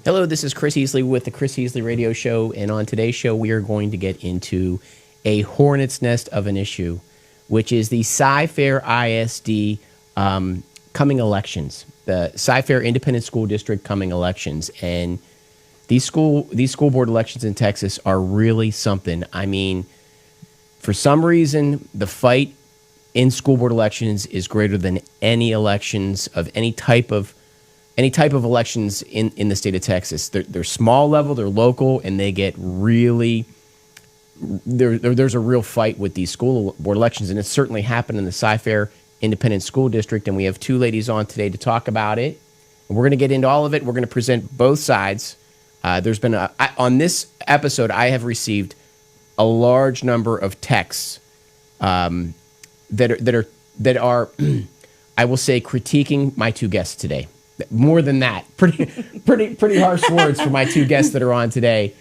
Hello, this is Chris Heasley with the Chris Heasley Radio Show, and on today's show, we are going to get into a hornet's nest of an issue, which is the Cy-Fair ISD coming elections, the Cy-Fair Independent School District coming elections, and these school board elections in Texas are really something. I mean, for some reason, the fight in school board elections is greater than any elections of any type of elections in the state of Texas. They're small level, they're local, and they get really there's a real fight with these school board elections, and it's certainly happened in the Cy-Fair Independent School District, and we have two ladies on today to talk about it. And we're going to get into all of it. We're going to present both sides. There's been on this episode, I have received a large number of texts that are I will say critiquing my two guests today. More than that, pretty harsh words for my two guests that are on today.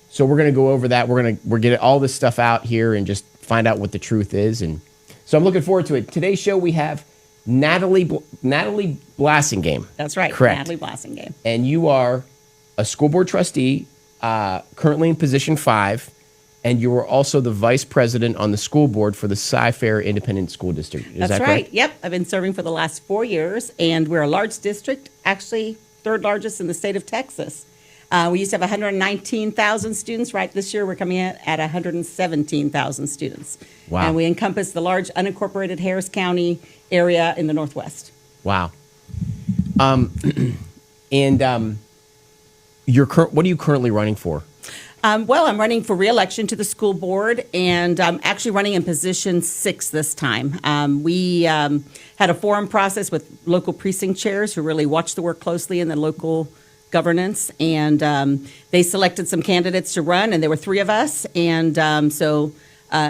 So we're going to go over that. We're getting all this stuff out here and just find out what the truth is. And so I'm looking forward to it. Today's show we have Natalie Blasingame. That's right, correct. Natalie Blasingame. And you are a school board trustee, currently in position 5. And you were also the vice president on the school board for the Cy-Fair Independent School District. Is That's that right. correct? Yep. I've been serving for the last 4 years, and we're a large district, actually third largest in the state of Texas. We used to have 119,000 students. Right this year, we're coming in at 117,000 students. Wow. And we encompass the large unincorporated Harris County area in the Northwest. Wow. What are you currently running for? Well, I'm running for re-election to the school board, and I'm actually running in position 6 this time. We had a forum process with local precinct chairs who really watch the work closely in the local governance, and they selected some candidates to run, and there were 3 of us. And so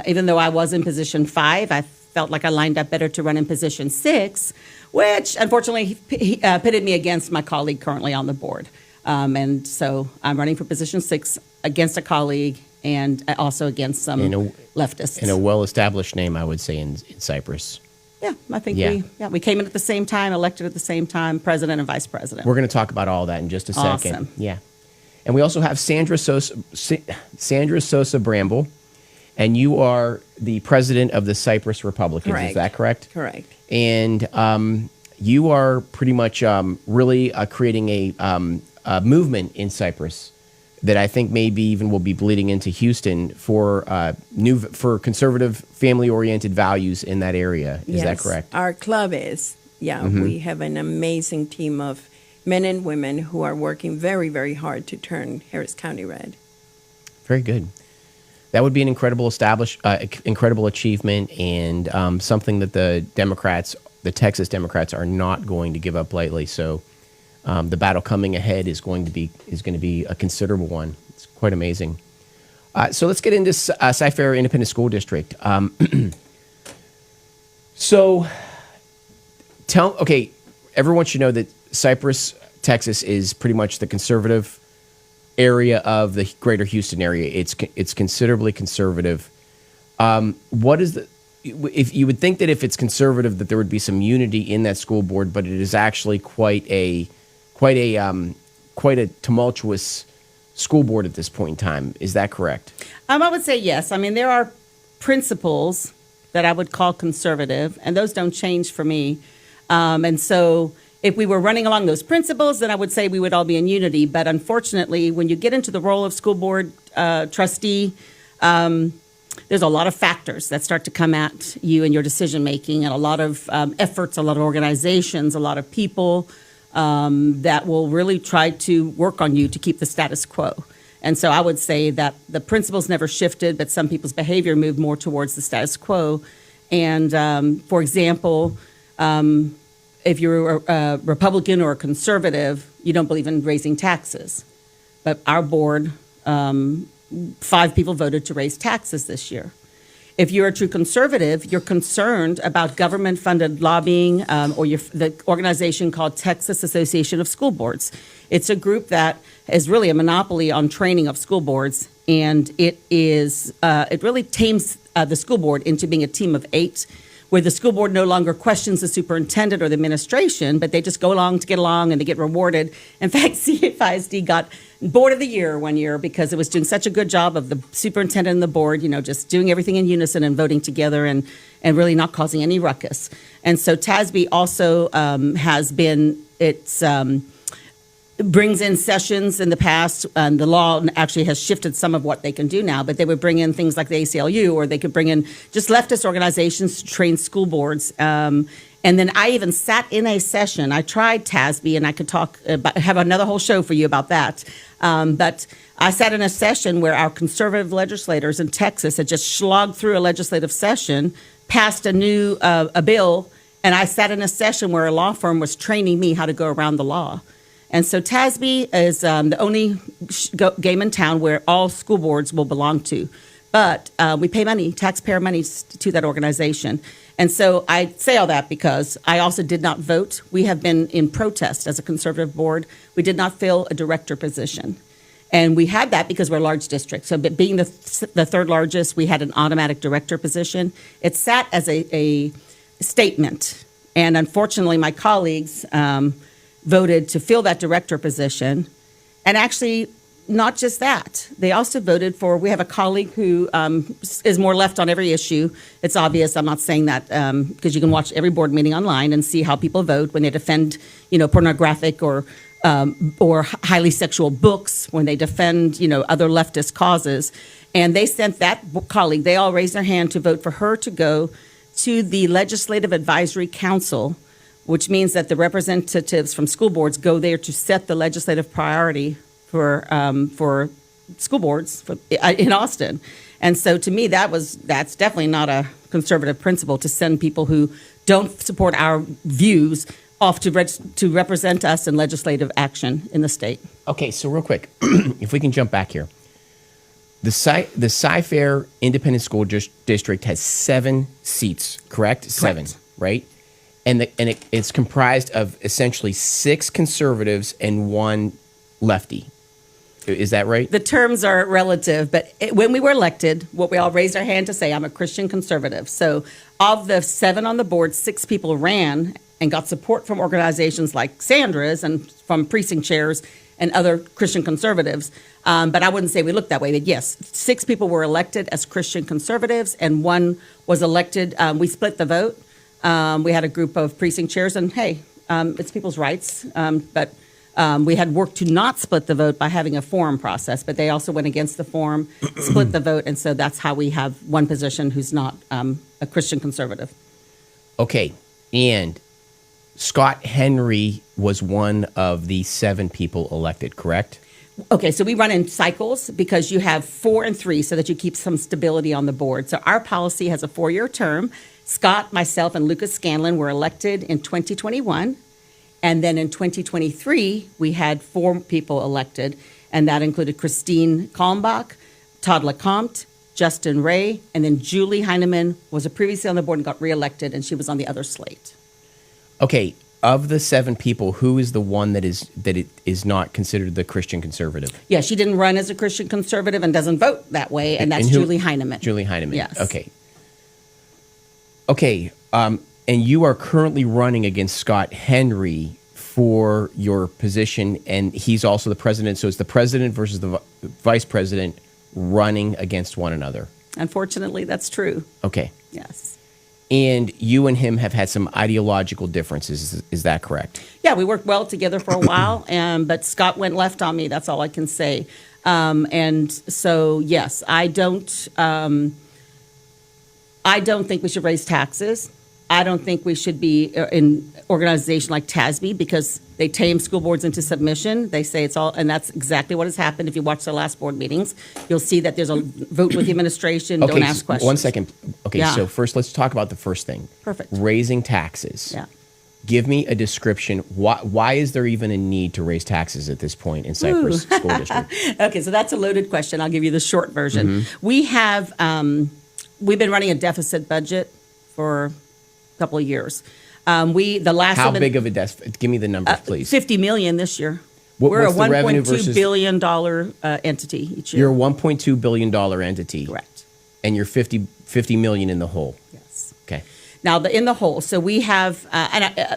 even though I was in position 5, I felt like I lined up better to run in position 6, which unfortunately pitted me against my colleague currently on the board. And so I'm running for position 6 against a colleague and also against some leftists. And a well-established name, I would say, in Cyprus. Yeah, I think we came in at the same time, elected at the same time, president and vice president. We're going to talk about all that in just a second. Awesome. Yeah. And we also have Sandra Sosa Bramble, and you are the president of the Cyprus Republicans. Correct. Is that correct? Correct. And you are pretty much really creating a movement in Cyprus that I think maybe even will be bleeding into Houston for conservative, family-oriented values in that area. Is that correct? Our club is. Yeah, we have an amazing team of men and women who are working very, very hard to turn Harris County red. Very good. That would be an incredible achievement, and something that the Texas Democrats, are not going to give up lightly. So. The battle coming ahead is going to be a considerable one. It's quite amazing. So let's get into Cy-Fair Independent School District. Everyone should know that Cypress, Texas, is pretty much the conservative area of the greater Houston area. It's considerably conservative. If you would think that if it's conservative that there would be some unity in that school board, but it is actually quite a tumultuous school board at this point in time. Is that correct? I would say yes. I mean, there are principles that I would call conservative, and those don't change for me. And so if we were running along those principles, then I would say we would all be in unity. But unfortunately, when you get into the role of school board trustee, there's a lot of factors that start to come at you in your decision making, and a lot of efforts, a lot of organizations, a lot of people that will really try to work on you to keep the status quo. And so I would say that the principles never shifted, but some people's behavior moved more towards the status quo. And for example, if you're a Republican or a conservative, you don't believe in raising taxes. But our board, 5 people voted to raise taxes this year. If you're a true conservative, you're concerned about government-funded lobbying or the organization called Texas Association of School Boards. It's a group that is really a monopoly on training of school boards, and it really tames the school board into being a team of 8 where the school board no longer questions the superintendent or the administration, but they just go along to get along and they get rewarded. In fact, CFISD got Board of the Year one year because it was doing such a good job of the superintendent and the board, just doing everything in unison and voting together and really not causing any ruckus. And so TASB also has been, brings in sessions in the past. The law actually has shifted some of what they can do now, but they would bring in things like the ACLU, or they could bring in just leftist organizations to train school boards. And then I even sat in a session. I tried TASB, and I could have another whole show for you about that. But I sat in a session where our conservative legislators in Texas had just slogged through a legislative session, passed a bill, and I sat in a session where a law firm was training me how to go around the law. And so TASB is the only game in town where all school boards will belong to. But we pay money, taxpayer money, to that organization. And so I say all that because I also did not vote. We have been in protest as a conservative board. We did not fill a director position. And we had that because we're a large district. So being the third largest, we had an automatic director position. It sat as a statement. And unfortunately, my colleagues voted to fill that director position. And actually, not just that. They also voted for, we have a colleague who is more left on every issue. It's obvious. I'm not saying that because you can watch every board meeting online and see how people vote when they defend, pornographic or highly sexual books, when they defend, other leftist causes. And they sent that colleague, they all raised their hand to vote for her to go to the Legislative Advisory Council, which means that the representatives from school boards go there to set the legislative priority for school boards in Austin. And so to me, that's definitely not a conservative principle, to send people who don't support our views off to represent us in legislative action in the state. Okay, so real quick, if we can jump back here. The Cy-Fair Independent School District has 7 seats, correct? 7, right? And it's comprised of essentially 6 conservatives and 1 lefty. Is that right? The terms are relative, but when we were elected, what we all raised our hand to say, I'm a Christian conservative. So of the 7 on the board, 6 people ran and got support from organizations like Sandra's and from precinct chairs and other Christian conservatives. But I wouldn't say we looked that way. But yes, 6 people were elected as Christian conservatives, and 1 was elected. We split the vote. We had a group of precinct chairs, and hey, it's people's rights. But we had worked to not split the vote by having a forum process, but they also went against the forum, split the vote, and so that's how we have one position who's not a Christian conservative. Okay, and Scott Henry was one of the 7 people elected, correct? Okay, so we run in cycles because you have 4 and 3 so that you keep some stability on the board. So our policy has a 4-year term. Scott, myself, and Lucas Scanlon were elected in 2021. And then in 2023, we had 4 people elected, and that included Christine Kalmbach, Todd LeCompte, Justin Ray, and then Julie Heineman was previously on the board and got reelected, and she was on the other slate. Okay, of the 7 people, who is the one that it is not considered the Christian conservative? Yeah, she didn't run as a Christian conservative and doesn't vote that way, and that's Julie Heineman. Julie Heineman. Yes. Okay. And you are currently running against Scott Henry for your position, and he's also the president. So it's the president versus the vice president running against one another. Unfortunately, that's true. Okay. Yes. And you and him have had some ideological differences. Is that correct? Yeah, we worked well together for a while, but Scott went left on me. That's all I can say. And so, yes, I don't think we should raise taxes. I don't think we should be in organization like TASB because they tame school boards into submission. They say it's all, and that's exactly what has happened. If you watch the last board meetings, you'll see that there's a vote with the administration. Okay, don't ask questions. 1 second. Okay, Yeah. So first let's talk about the first thing. Perfect. Raising taxes. Yeah. Give me a description. Why is there even a need to raise taxes at this point in Cypress School District? Okay, so that's a loaded question. I'll give you the short version. We have, we've been running a deficit budget for a couple of years. How big of a deficit? Give me the numbers, please. $50 million this year. We're a $1.2 billion entity each year. You're a $1.2 billion entity. Correct. And you're $50 million in the hole. Yes. Okay. Now, in the hole. So we have,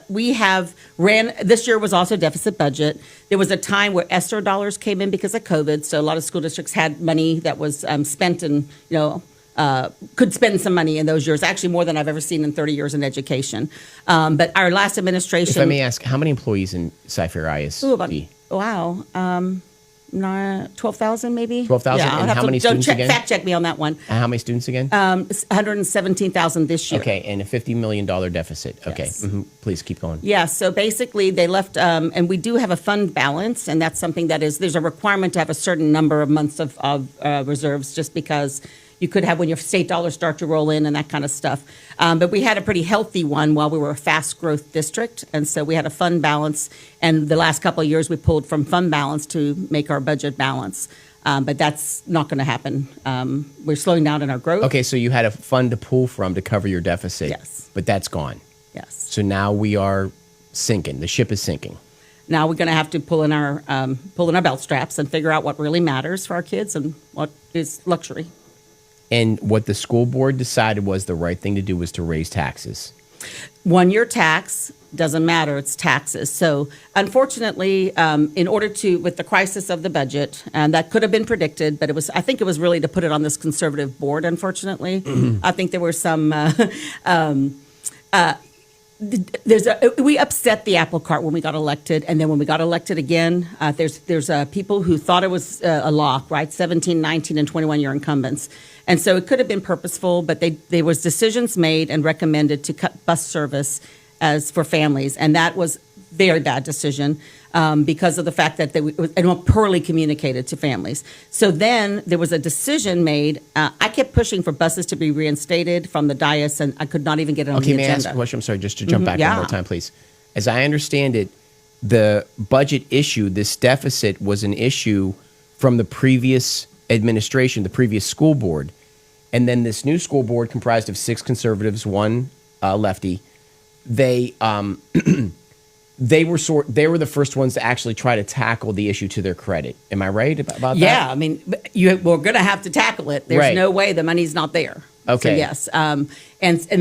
this year was also deficit budget. There was a time where ESSER dollars came in because of COVID. So a lot of school districts had money that was spent and, could spend some money in those years, actually more than I've ever seen in 30 years in education. But our last administration. If I may ask, how many employees in Sci-Fair ISD? Wow. 12,000 maybe? 12,000? Yeah, and how many students again? Fact check me on that one. And how many students again? 117,000 this year. Okay, and a $50 million deficit. Okay, Yes. Please keep going. Yeah, so basically they left, and we do have a fund balance, and that's something that there's a requirement to have a certain number of months of reserves, just because you could have when your state dollars start to roll in and that kind of stuff. But we had a pretty healthy one while we were a fast growth district. And so we had a fund balance. And the last couple of years we pulled from fund balance to make our budget balance. But that's not going to happen. We're slowing down in our growth. Okay, so you had a fund to pull from to cover your deficit. Yes. But that's gone. Yes. So now we are sinking. The ship is sinking. Now we're going to have to pull in our belt straps and figure out what really matters for our kids and what is luxury. And what the school board decided was the right thing to do was to raise taxes. 1 year tax doesn't matter, it's taxes. So unfortunately, in order to, with the crisis of the budget, and that could have been predicted, but I think it was really to put it on this conservative board, unfortunately. I think there were some, we upset the apple cart when we got elected, and then when we got elected again, there's people who thought it was a lock, right? 17, 19, and 21-year incumbents. And so it could have been purposeful, but there was decisions made and recommended to cut bus service as for families, and that was very bad decision because of the fact that it was poorly communicated to families. So then there was a decision made. I kept pushing for buses to be reinstated from the dais, and I could not even get it on the agenda. Okay, may I ask a question? I'm sorry, just to jump back Yeah. one more time, please. As I understand it, the budget issue, this deficit, was an issue from the previous administration, the previous school board. And then this new school board, comprised of 6 conservatives, 1 lefty, they were the first ones to actually try to tackle the issue to their credit. Am I right about that? Yeah, I mean, we're going to have to tackle it. There's Right. no way the money's not there. Okay. So yes, and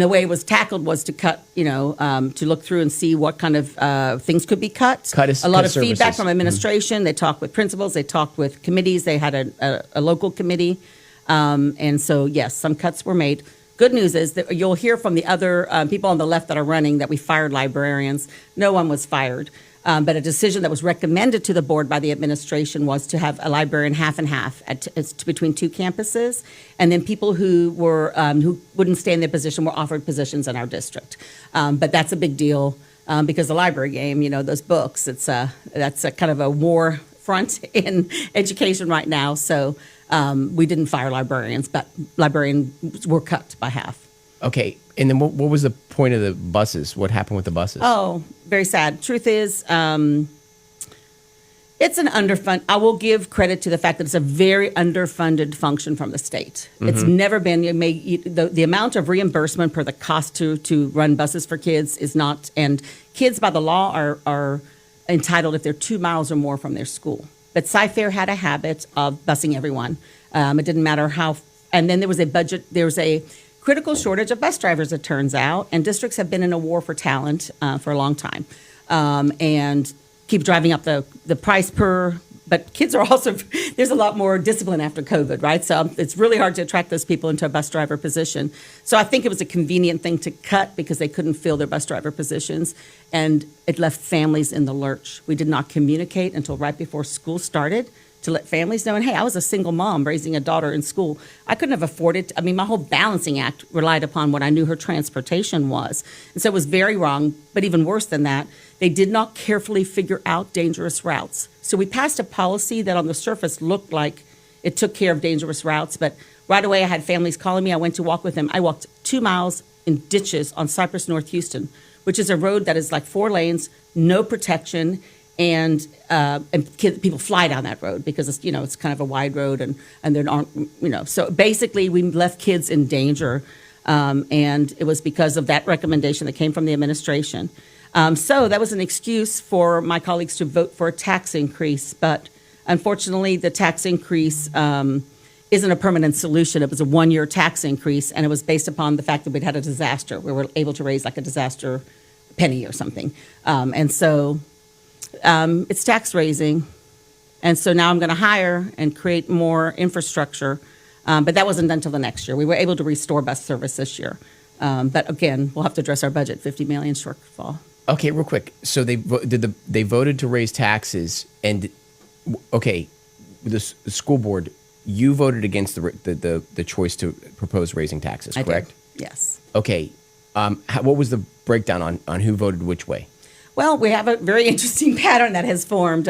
the way it was tackled was to cut, to look through and see what kind of things could be cut. A lot of feedback services. from administration. They talked with principals. They talked with committees. They had a local committee, and so yes, some cuts were made. Good news is that you'll hear from the other people on the left that are running that we fired librarians. No one was fired. But a decision that was recommended to the board by the administration was to have a librarian half and half between 2 campuses, and then people who wouldn't stay in their position were offered positions in our district. But that's a big deal because the library game, those books, that's a kind of a war front in education right now. So we didn't fire librarians, but librarians were cut by half. Okay, and then what was the point of the buses? What happened with the buses? Oh, very sad. Truth is, it's an underfund. I will give credit to the fact that it's a very underfunded function from the state. Mm-hmm. It's never been the amount of reimbursement per the cost to run buses for kids is not, and kids by the law are entitled if they're 2 miles or more from their school. But Sci-Fair had a habit of busing everyone. It didn't matter how, and then there was a critical shortage of bus drivers, it turns out, and districts have been in a war for talent for a long time, and keep driving up the price per. But kids are also, there's a lot more discipline after COVID, right? So it's really hard to attract those people into a bus driver position. So I think it was a convenient thing to cut because they couldn't fill their bus driver positions, and it left families in the lurch. We did not communicate until right before school started to let families know. And hey, I was a single mom raising a daughter in school. I couldn't have afforded, my whole balancing act relied upon what I knew her transportation was. And so it was very wrong, but even worse than that, they did not carefully figure out dangerous routes. So we passed a policy that on the surface looked like it took care of dangerous routes, but right away I had families calling me. I went to walk with them. I walked 2 miles in ditches on Cypress North Houston, which is a road that is like 4 lanes, no protection, and people fly down that road because it's kind of a wide road and there aren't so basically we left kids in danger, and it was because of that recommendation that came from the administration. So that was an excuse for my colleagues to vote for a tax increase, but unfortunately the tax increase isn't a permanent solution. It was a one-year tax increase, and it was based upon the fact that we'd had a disaster. We were able to raise like a disaster penny or something. And so it's tax raising. And so now I'm going to hire and create more infrastructure. But that wasn't done until the next year. We were able to restore bus service this year. But again, we'll have to address our budget, $50 million shortfall. Okay, real quick. So they voted to raise taxes, and okay, the school board, you voted against the choice to propose raising taxes, correct? I did. Yes. Okay. What was the breakdown on who voted which way? Well, we have a very interesting pattern that has formed.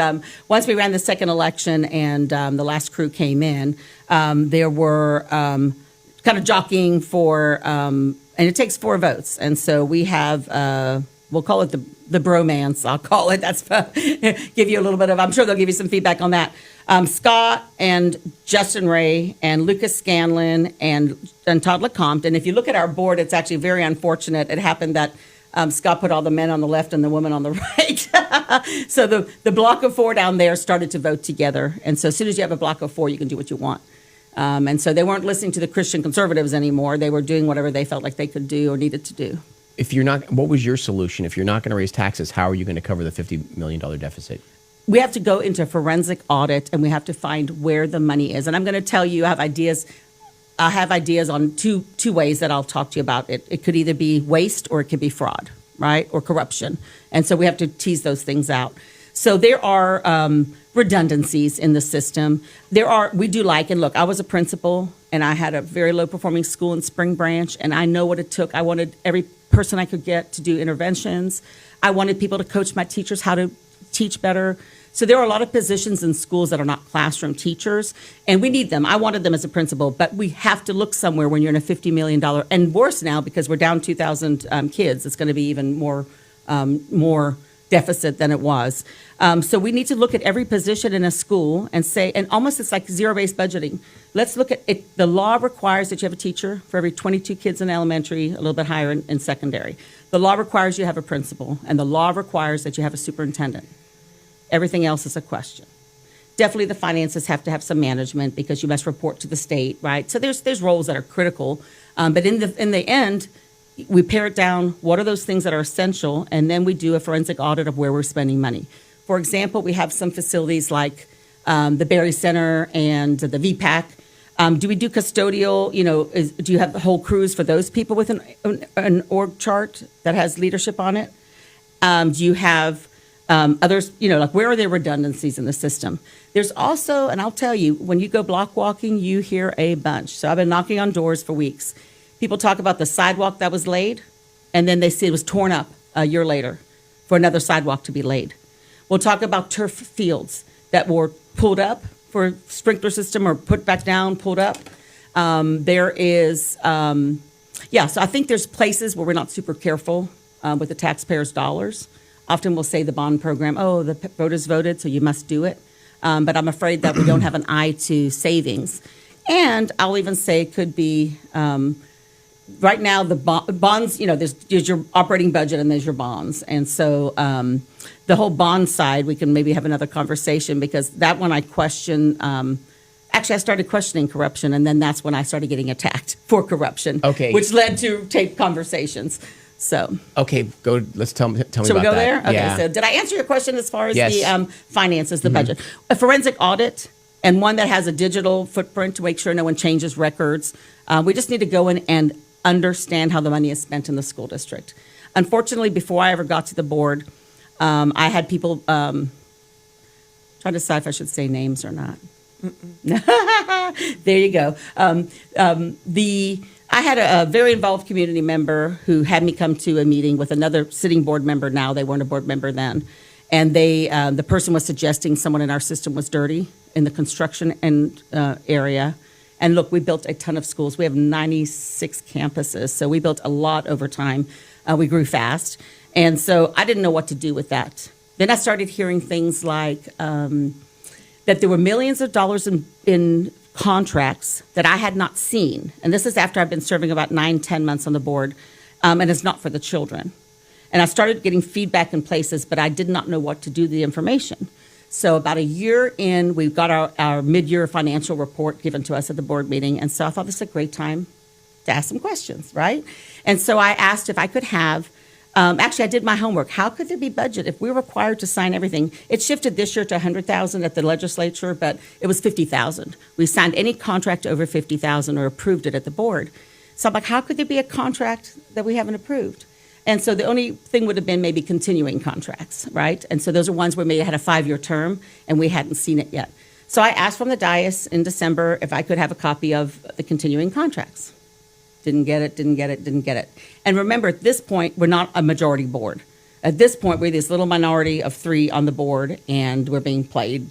Once we ran the second election and the last crew came in, there were kind of jockeying for, and it takes 4 votes. And so we have, we'll call it the bromance, I'll call it. That's give you a little bit of, I'm sure they'll give you some feedback on that. Scott and Justin Ray and Lucas Scanlon and Todd LeCompte. And if you look at our board, it's actually very unfortunate. It happened that Scott put all the men on the left and the women on the right. So the block of 4 down there started to vote together. And so as soon as you have a block of 4, you can do what you want. And so they weren't listening to the Christian conservatives anymore. They were doing whatever they felt like they could do or needed to do. If you're not, what was your solution? If you're not going to raise taxes, how are you going to cover the $50 million deficit? We have to go into a forensic audit, and we have to find where the money is. And I'm going to tell you, I have ideas on two ways that I'll talk to you about it. It could either be waste or it could be fraud, right, or corruption. And so we have to tease those things out. So there are redundancies in the system. We do like, and look, I was a principal, and I had a very low-performing school in Spring Branch, and I know what it took. I wanted every person I could get to do interventions. I wanted people to coach my teachers how to teach better. So there are a lot of positions in schools that are not classroom teachers, and we need them. I wanted them as a principal, but we have to look somewhere when you're in a $50 million, and worse now because we're down 2,000 kids. It's going to be even more deficit than it was. So we need to look at every position in a school and say, and almost it's like zero-based budgeting. Let's look at it. The law requires that you have a teacher for every 22 kids in elementary, a little bit higher in secondary. The law requires you have a principal, and the law requires that you have a superintendent. Everything else is a question. Definitely the finances have to have some management because you must report to the state, right? So there's roles that are critical. But in the end, we pare it down. What are those things that are essential? And then we do a forensic audit of where we're spending money. For example, we have some facilities like the Berry Center and the VPAC. Do we do custodial, do you have whole crews for those people with an org chart that has leadership on it? Do you have others, like where are there redundancies in the system? There's also, and I'll tell you, when you go block walking, you hear a bunch. So I've been knocking on doors for weeks. People talk about the sidewalk that was laid, and then they see it was torn up a year later for another sidewalk to be laid. We'll talk about turf fields that were pulled up for a sprinkler system or put back down, pulled up. There is, so I think there's places where we're not super careful with the taxpayers' dollars. Often we'll say the bond program, the voters voted, so you must do it. But I'm afraid that we don't have an eye to savings. And I'll even say it could be, right now, the bonds, there's your operating budget and there's your bonds. And so the whole bond side, we can maybe have another conversation because that one I question. Actually, I started questioning corruption, and then that's when I started getting attacked for corruption, which led to tape conversations. So okay, let's tell me about that. Should we go there? Okay, yeah. So did I answer your question as far as Yes. the finances, the budget? A forensic audit and one that has a digital footprint to make sure no one changes records. We just need to go in and understand how the money is spent in the school district. Unfortunately, before I ever got to the board, I had people trying to decide if I should say names or not. There you go. I had a very involved community member who had me come to a meeting with another sitting board member now. They weren't a board member then. And the person was suggesting someone in our system was dirty in the construction area. And look, we built a ton of schools. We have 96 campuses. So we built a lot over time. We grew fast. And so I didn't know what to do with that. Then I started hearing things like that there were millions of dollars in contracts that I had not seen. And this is after I've been serving about 9-10 months on the board. And it's not for the children. And I started getting feedback in places, but I did not know what to do with the information. So about a year in, we've got our mid-year financial report given to us at the board meeting. And so I thought this was a great time to ask some questions, right? And so I asked if I could have, actually I did my homework. How could there be budget if we were required to sign everything? It shifted this year to $100,000 at the legislature, but it was $50,000. We signed any contract over $50,000 or approved it at the board. So I'm like, how could there be a contract that we haven't approved? And so the only thing would have been maybe continuing contracts, right? And so those are ones where maybe had a 5-year term and we hadn't seen it yet. So I asked from the dais in December if I could have a copy of the continuing contracts. Didn't get it. And remember, at this point, we're not a majority board. At this point, we're this little minority of 3 on the board, and we're being played.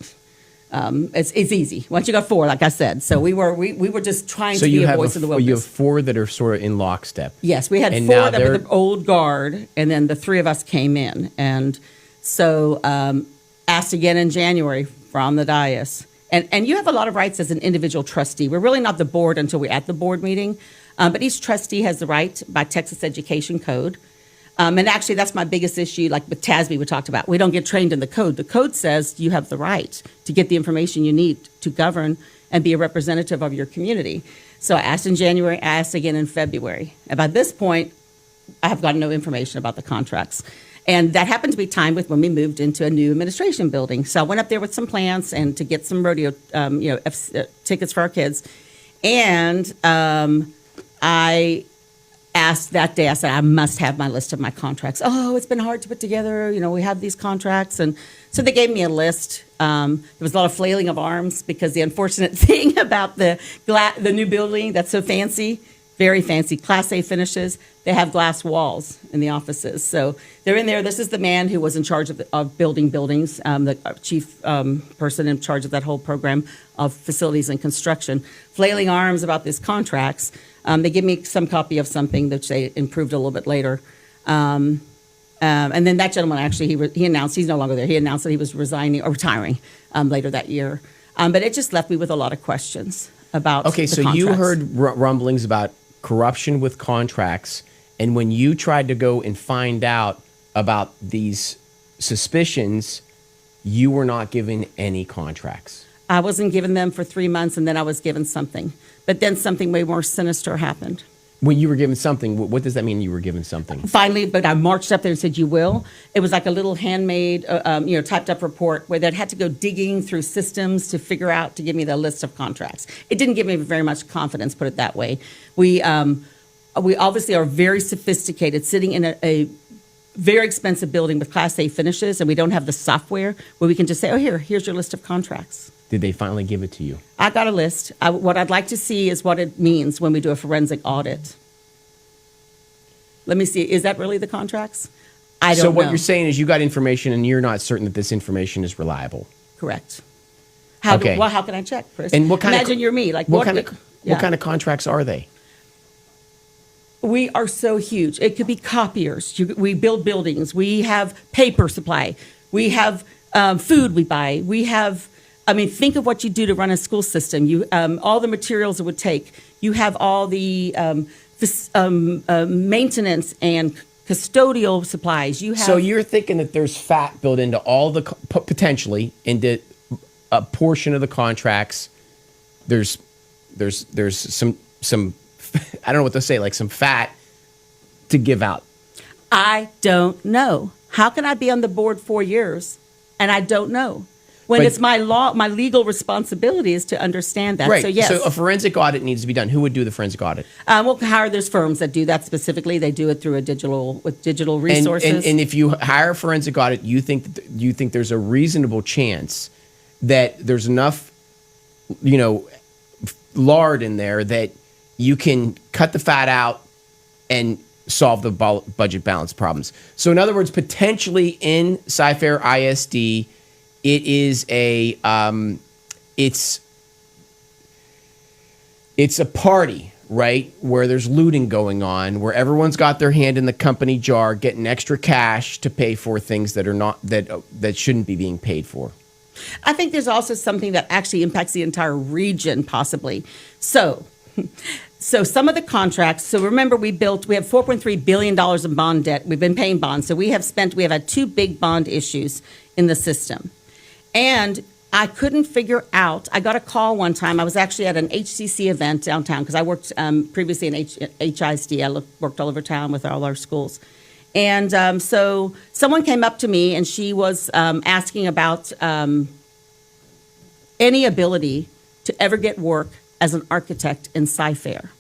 It's easy. Once you got 4, like I said. So we were just trying to be a voice of the wilderness. You have 4 that are sort of in lockstep. Yes, we had 4 that were the old guard, and then the 3 of us came in. And so asked again in January from the dais. And you have a lot of rights as an individual trustee. We're really not the board until we're at the board meeting. But each trustee has the right by Texas Education Code. And actually, that's my biggest issue, like with TASB we talked about. We don't get trained in the code. The code says you have the right to get the information you need to govern and be a representative of your community. So I asked in January, I asked again in February. And by this point, I have gotten no information about the contracts. And that happened to be timed with when we moved into a new administration building. So I went up there with some plans and to get some rodeo tickets for our kids. And I asked that day, I said, I must have my list of my contracts. Oh, it's been hard to put together. We have these contracts. And so they gave me a list. There was a lot of flailing of arms because the unfortunate thing about the new building that's so fancy, very fancy, Class A finishes, they have glass walls in the offices. So they're in there. This is the man who was in charge of building buildings, the chief person in charge of that whole program of facilities and construction, flailing arms about these contracts. They give me some copy of something that they improved a little bit later. And then that gentleman, actually, he announced, he's no longer there. He announced that he was resigning or retiring later that year. But it just left me with a lot of questions about Okay, so contracts. you heard rumblings about corruption with contracts. And when you tried to go and find out about these suspicions, you were not given any contracts. I wasn't given them for 3 months, and then I was given something. But then something way more sinister happened. When you were given something, what does that mean you were given something? Finally, but I marched up there and said, you will. It was like a little handmade, typed up report where they had to go digging through systems to figure out, to give me the list of contracts. It didn't give me very much confidence, put it that way. We obviously are very sophisticated, sitting in a very expensive building with Class A finishes, and we don't have the software where we can just say, oh, here's your list of contracts. Did they finally give it to you? I got a list. What I'd like to see is what it means when we do a forensic audit. Let me see. Is that really the contracts? I don't know. So what you're saying is you got information and you're not certain that this information is reliable. Correct. How can I check, Chris? And what Imagine you're me. Like what kind of contracts are they? We are so huge. It could be copiers. We build buildings. We have paper supply. We have food we buy. We have, think of what you do to run a school system. You all the materials it would take. You have all the maintenance and custodial supplies. You have. So you're thinking that there's fat built into all the potentially into a portion of the contracts. There's some I don't know what to say, like some fat to give out. I don't know. How can I be on the board 4 years and I don't know? When it's my legal responsibility is to understand that. Right. So, yes. So a forensic audit needs to be done. Who would do the forensic audit? We'll hire those firms that do that specifically. They do it through with digital resources. And if you hire a forensic audit, you think there's a reasonable chance that there's enough, lard in there that you can cut the fat out and solve the budget balance problems. So in other words, potentially in Sci-Fair ISD, it is it's a party, right? Where there's looting going on, where everyone's got their hand in the company jar, getting extra cash to pay for things that are not that shouldn't be being paid for. I think there's also something that actually impacts the entire region, possibly. So some of the contracts, so remember we have $4.3 billion in bond debt. We've been paying bonds. So we have had 2 big bond issues in the system. And I couldn't figure out, I got a call one time. I was actually at an HCC event downtown because I worked previously in HISD. I worked all over town with all our schools. And so someone came up to me and she was asking about any ability to ever get work as an architect in Sci-Fair.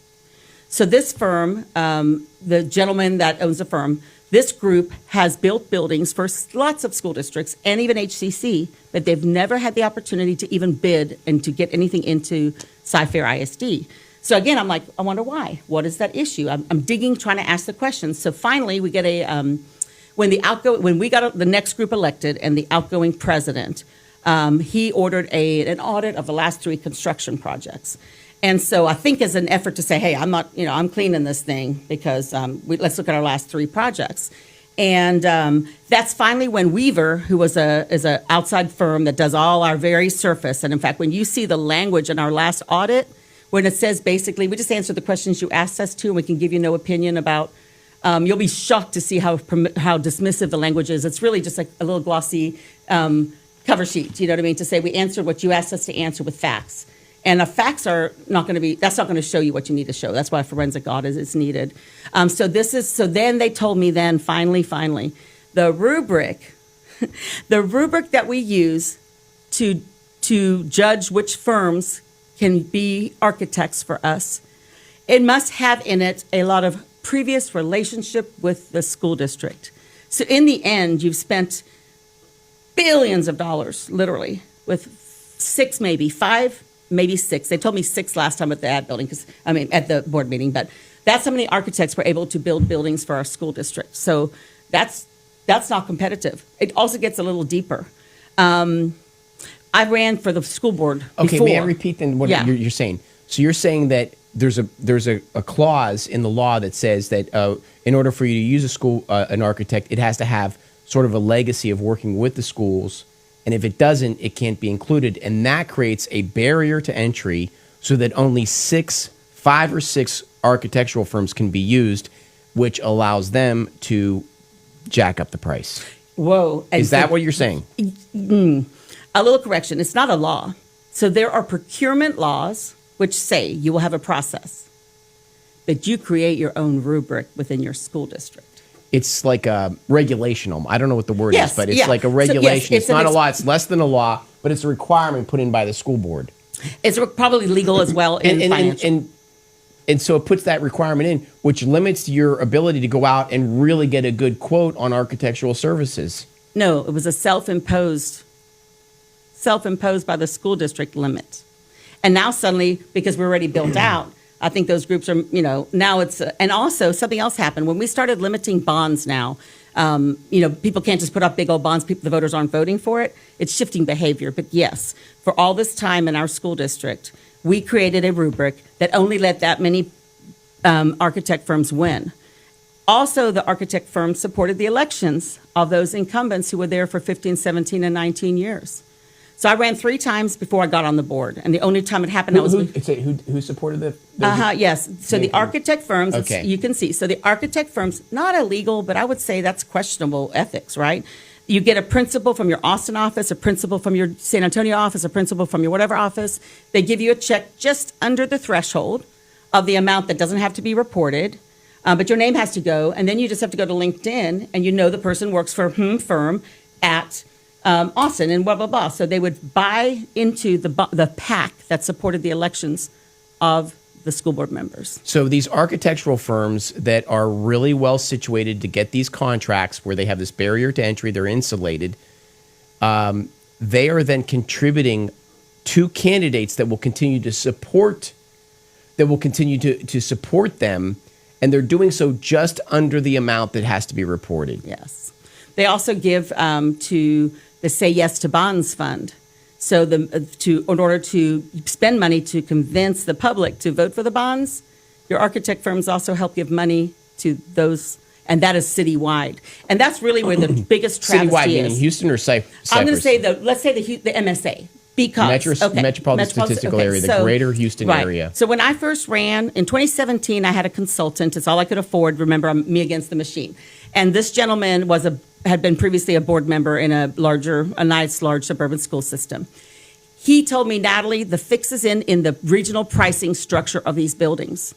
So this firm, the gentleman that owns the firm, this group has built buildings for lots of school districts and even HCC, but they've never had the opportunity to even bid and to get anything into Sci-Fair ISD. So again, I'm like, I wonder why. What is that issue? I'm digging, trying to ask the questions. So finally, we get when we got the next group elected and the outgoing president, he ordered an audit of the last 3 construction projects. And so I think as an effort to say, hey, I'm cleaning this thing because let's look at our last 3 projects. And that's finally when Weaver, who is an outside firm that does all our very surface, and in fact, when you see the language in our last audit, when it says basically, we just answer the questions you asked us to, and we can give you no opinion about, you'll be shocked to see how dismissive the language is. It's really just like a little glossy cover sheet, you know what I mean, to say we answered what you asked us to answer with facts. And the facts are not going to be, that's not going to show you what you need to show. That's why a forensic audit is needed. So then they told me then, finally, the rubric that we use to judge which firms can be architects for us, it must have in it a lot of previous relationship with the school district. So in the end, you've spent billions of dollars, literally, with 6, maybe 5, maybe 6. They told me 6 last time at the ad building, at the board meeting, but that's how many architects were able to build buildings for our school district. So that's not competitive. It also gets a little deeper. I ran for the school board Okay, before. may I repeat then what you're saying? So you're saying that there's a clause in the law that says that in order for you to use an architect, it has to have sort of a legacy of working with the schools. And if it doesn't, it can't be included. And that creates a barrier to entry so that only 5 or 6 architectural firms can be used, which allows them to jack up the price. Whoa. Is that what you're saying? A little correction. It's not a law. So there are procurement laws which say you will have a process, but you create your own rubric within your school district. It's like a regulational. I don't know what the word is, but it's like a So, regulation. yes, it's not a law. It's less than a law, but it's a requirement put in by the school board. It's probably legal as well in financial. And so it puts that requirement in, which limits your ability to go out and really get a good quote on architectural services. No, it was a self-imposed by the school district limit. And now suddenly, because we're already built out, I think those groups are, now it's, and also something else happened. When we started limiting bonds now, people can't just put up big old bonds, the voters aren't voting for it. It's shifting behavior. But yes, for all this time in our school district, we created a rubric that only let that many architect firms win. Also, the architect firms supported the elections of those incumbents who were there for 15, 17, and 19 years. So I ran 3 times before I got on the board, and the only time it happened, Who supported the? Yes. So the architect firms, okay. You can see. So the architect firms, not illegal, but I would say that's questionable ethics, right? You get a principal from your Austin office, a principal from your San Antonio office, a principal from your whatever office. They give you a check just under the threshold of the amount that doesn't have to be reported, but your name has to go, and then you just have to go to LinkedIn, and the person works for firm at Austin and blah, blah, blah. So they would buy into the PAC that supported the elections of the school board members. So these architectural firms that are really well situated to get these contracts where they have this barrier to entry, they're insulated, they are then contributing to candidates that will continue to support them, and they're doing so just under the amount that has to be reported. Yes. They also give to the Say Yes to Bonds Fund. So in order to spend money to convince the public to vote for the bonds, your architect firms also help give money to those, and that is citywide. And that's really where the biggest travesty Citywide, is. meaning Houston or Cypress? I'm going to say let's say the MSA. Because Metropolitan Statistical Area, the greater Houston area. So when I first ran in 2017, I had a consultant. It's all I could afford. Remember, I'm me against the machine. And this gentleman was had been previously a board member in a nice, large suburban school system. He told me, Natalie, the fix is in the regional pricing structure of these buildings.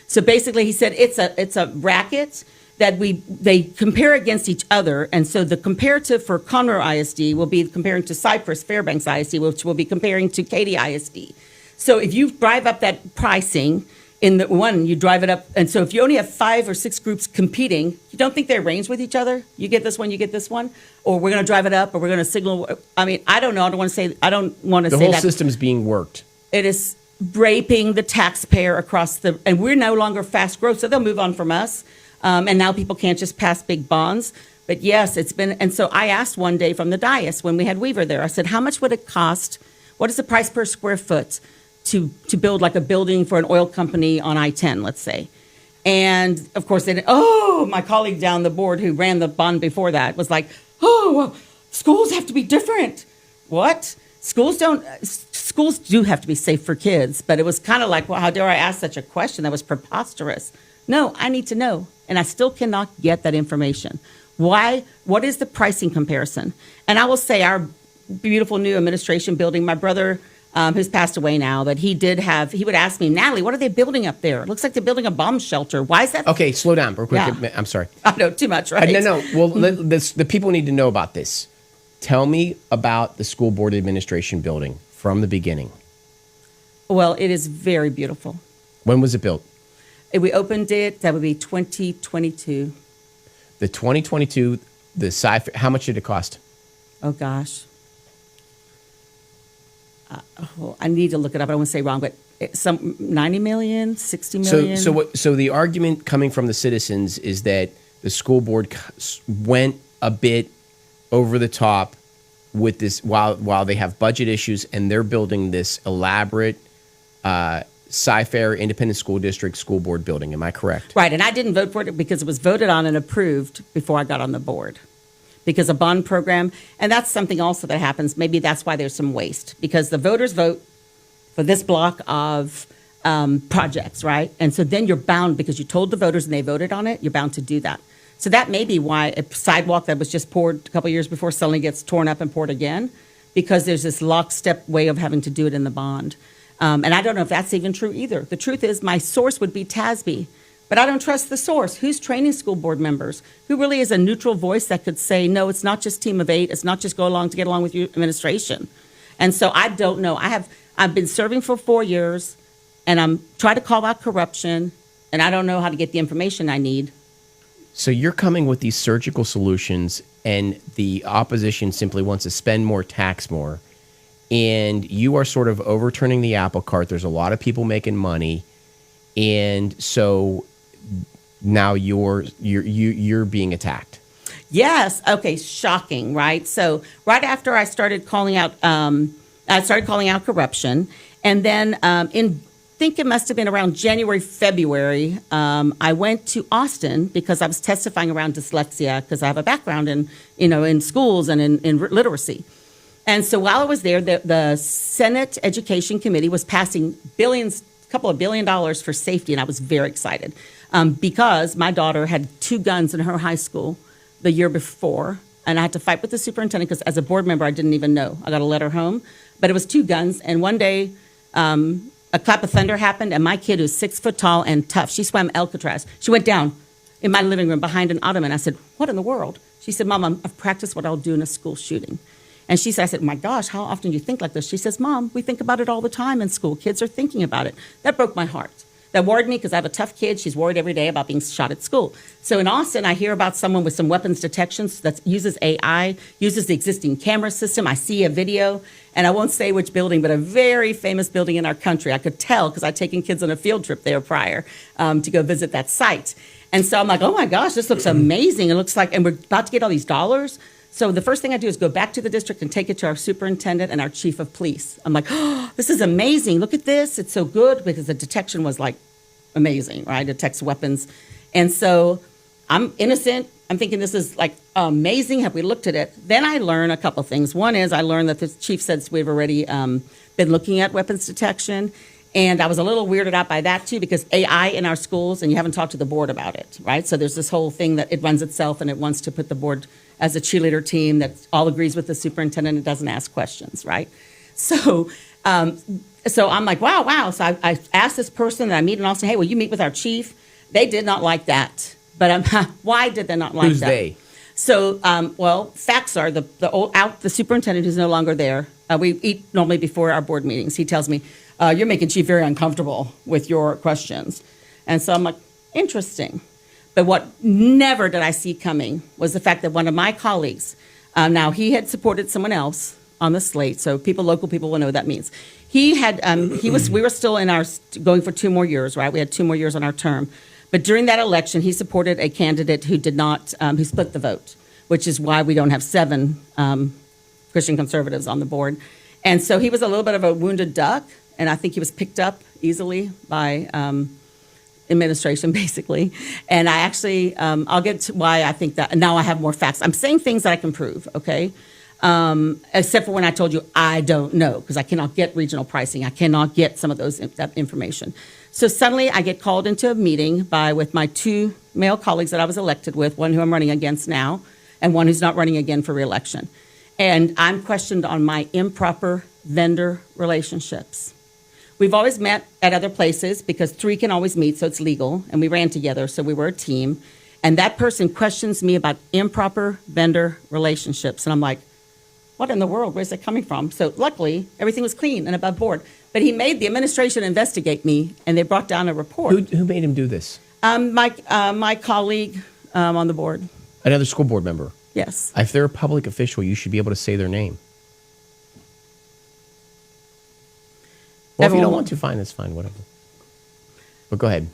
So basically, he said it's a racket that they compare against each other, and so the comparative for Conroe ISD will be comparing to Cypress Fairbanks ISD, which will be comparing to Katy ISD. So if you drive up that pricing in the one, you drive it up, and so if you only have 5 or 6 groups competing, you don't think they arrange with each other? You get this one, you get this one, or we're going to drive it up, or we're going to signal. I mean, I don't know. I don't want to say the whole system's being worked. It is raping the taxpayer across and we're no longer fast growth, so they'll move on from us. And now people can't just pass big bonds. But yes, it's been, and so I asked one day from the dais when we had Weaver there, I said, how much would it cost? What is the price per square foot to build like a building for an oil company on I-10, let's say? And of course, my colleague down the board who ran the bond before that was like, well, schools have to be different. What? Schools do have to be safe for kids, but it was kind of like, well, how dare I ask such a question? That was preposterous. No, I need to know, and I still cannot get that information. Why? What is the pricing comparison? And I will say our beautiful new administration building, my brother, who's passed away now, but he would ask me, Natalie, what are they building up there? It looks like they're building a bomb shelter. Why is that? Okay, slow down real quick. Yeah. I'm sorry. I know, too much, right? No. Well, the people need to know about this. Tell me about the school board administration building from the beginning. Well, it is very beautiful. When was it built? We opened it, that would be 2022. The 2022, the sci-fi, how much did it cost? Oh, gosh. I need to look it up. I don't want to say wrong, but some 90 million, 60 million. So the argument coming from the citizens is that the school board went a bit over the top with this while they have budget issues and they're building this elaborate Sci-Fair Independent School District school board building. Am I correct? Right, and I didn't vote for it because it was voted on and approved before I got on the board. Because a bond program, and that's something also that happens. Maybe that's why there's some waste, because the voters vote for this block of projects, right? And so then you're bound, because you told the voters and they voted on it, you're bound to do that. So that may be why a sidewalk that was just poured a couple years before suddenly gets torn up and poured again, because there's this lockstep way of having to do it in the bond. And I don't know if that's even true either. The truth is my source would be TASB. But I don't trust the source. Who's training school board members? Who really is a neutral voice that could say, no, it's not just team of 8. It's not just go along to get along with your administration. And so I don't know. I've been serving for 4 years, and I'm trying to call out corruption, and I don't know how to get the information I need. So you're coming with these surgical solutions, and the opposition simply wants to spend more, tax more, and you are sort of overturning the apple cart. There's a lot of people making money, and so now you're being attacked. Yes. Okay. Shocking, right? So right after I started calling out corruption, and then think it must have been around January, February, I went to Austin because I was testifying around dyslexia because I have a background in schools and in literacy. And so while I was there, the Senate Education Committee was passing a couple of $1 billion for safety, and I was very excited. Because my daughter had 2 guns in her high school the year before, and I had to fight with the superintendent because as a board member, I didn't even know. I got a letter home, but it was 2 guns. And one day, a clap of thunder happened, and my kid, who's 6 foot tall and tough, she swam Alcatraz. She went down in my living room behind an ottoman. I said, what in the world? She said, Mom, I've practiced what I'll do in a school shooting. And she said, I said, my gosh, how often do you think like this? She says, Mom, we think about it all the time in school. Kids are thinking about it. That broke my heart. That worried me because I have a tough kid. She's worried every day about being shot at school. So in Austin, I hear about someone with some weapons detection that uses AI, uses the existing camera system. I see a video, and I won't say which building, but a very famous building in our country. I could tell because I'd taken kids on a field trip there prior to go visit that site. And so I'm like, oh my gosh, this looks amazing. It looks like, and we're about to get all these dollars. So the first thing I do is go back to the district and take it to our superintendent and our chief of police. I'm like, oh, this is amazing. Look at this. It's so good, because the detection was like amazing, right? It detects weapons. And so I'm innocent. I'm thinking this is like amazing. Have we looked at it? Then I learn a couple things. One is I learned that the chief says we've already been looking at weapons detection. And I was a little weirded out by that, too, because AI in our schools, and you haven't talked to the board about it, right? So there's this whole thing that it runs itself and it wants to put the board as a cheerleader team that all agrees with the superintendent and doesn't ask questions, right? So, so I'm like, wow. So I asked this person that I meet in Austin, hey, will you meet with our chief? They did not like that. But why did they not like Who's that? they? So, well, facts are the superintendent who's no longer there. We eat normally before our board meetings. He tells me, you're making chief very uncomfortable with your questions. And so I'm like, interesting. But what never did I see coming was the fact that one of my colleagues, now he had supported someone else on the slate, so local people will know what that means. We were still going for 2 more years, right? We had 2 more years on our term. But during that election, he supported a candidate who did not, who split the vote, which is why we don't have 7 Christian conservatives on the board. And so he was a little bit of a wounded duck, and I think he was picked up easily by administration, basically. And I actually, I'll get to why I think that, now I have more facts. I'm saying things that I can prove, okay? Except for when I told you I don't know, because I cannot get regional pricing. I cannot get some of that information. So suddenly I get called into a meeting with my 2 male colleagues that I was elected with, one who I'm running against now, and one who's not running again for reelection. And I'm questioned on my improper vendor relationships. We've always met at other places because 3 can always meet, so it's legal, and we ran together, so we were a team. And that person questions me about improper vendor relationships. And I'm like, what in the world? Where's that coming from? So luckily, everything was clean and above board. But he made the administration investigate me, and they brought down a report. Who made him do this? My colleague on the board. Another school board member? Yes. If they're a public official, you should be able to say their name. Well, if you don't want to, fine, that's fine, whatever. But go ahead.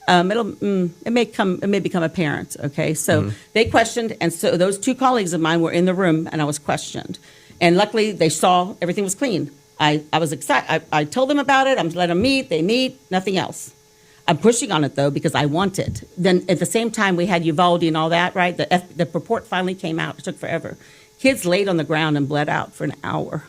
It may become apparent, okay? So they questioned, and so those 2 colleagues of mine were in the room, and I was questioned. And luckily, they saw everything was clean. I was excited. I told them about it. I'm let them meet. They meet. Nothing else. I'm pushing on it, though, because I want it. Then at the same time, we had Uvalde and all that, right? The report finally came out. It took forever. Kids laid on the ground and bled out for an hour.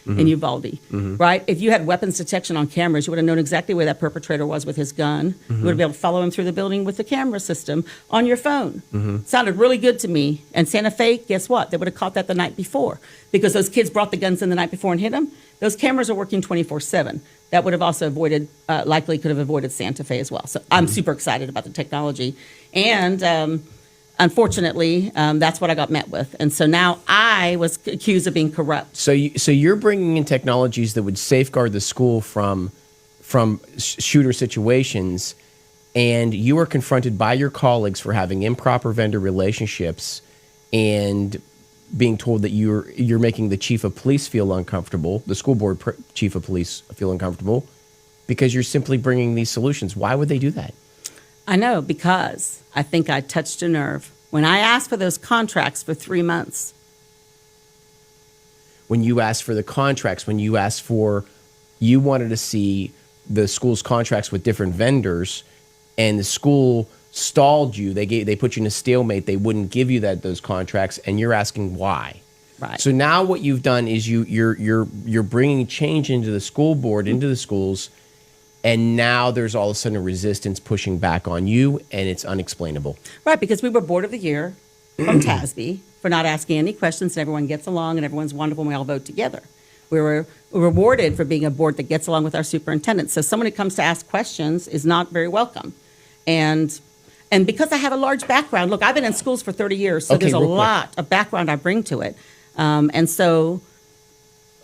In Uvalde, right? If you had weapons detection on cameras, you would have known exactly where that perpetrator was with his gun. You would have been able to follow him through the building with the camera system on your phone. Sounded really good to me. And Santa Fe, guess what? They would have caught that the night before because those kids brought the guns in the night before and hit them. Those cameras are working 24/7. That would have also likely could have avoided Santa Fe as well. So I'm super excited about the technology. And unfortunately, that's what I got met with. And so now I was accused of being corrupt. So you're bringing in technologies that would safeguard the school from shooter situations, and you are confronted by your colleagues for having improper vendor relationships and being told that you're making the chief of police feel uncomfortable, the school board chief of police feel uncomfortable, because you're simply bringing these solutions. Why would they do that? I know, because I think I touched a nerve. When I asked for those contracts for 3 months. When you asked for the contracts, you wanted to see the school's contracts with different vendors, and the school stalled you. They put you in a stalemate. They wouldn't give you those contracts, and you're asking why. Right. So now what you've done is you're bringing change into the school board, into the schools. And now there's all of a sudden a resistance pushing back on you, and it's unexplainable. Right, because we were Board of the Year from TASB for not asking any questions, and everyone gets along, and everyone's wonderful, and we all vote together. We were rewarded for being a board that gets along with our superintendent. So someone who comes to ask questions is not very welcome. And because I have a large background, look, I've been in schools for 30 years, so there's a lot of background I bring to it. And so...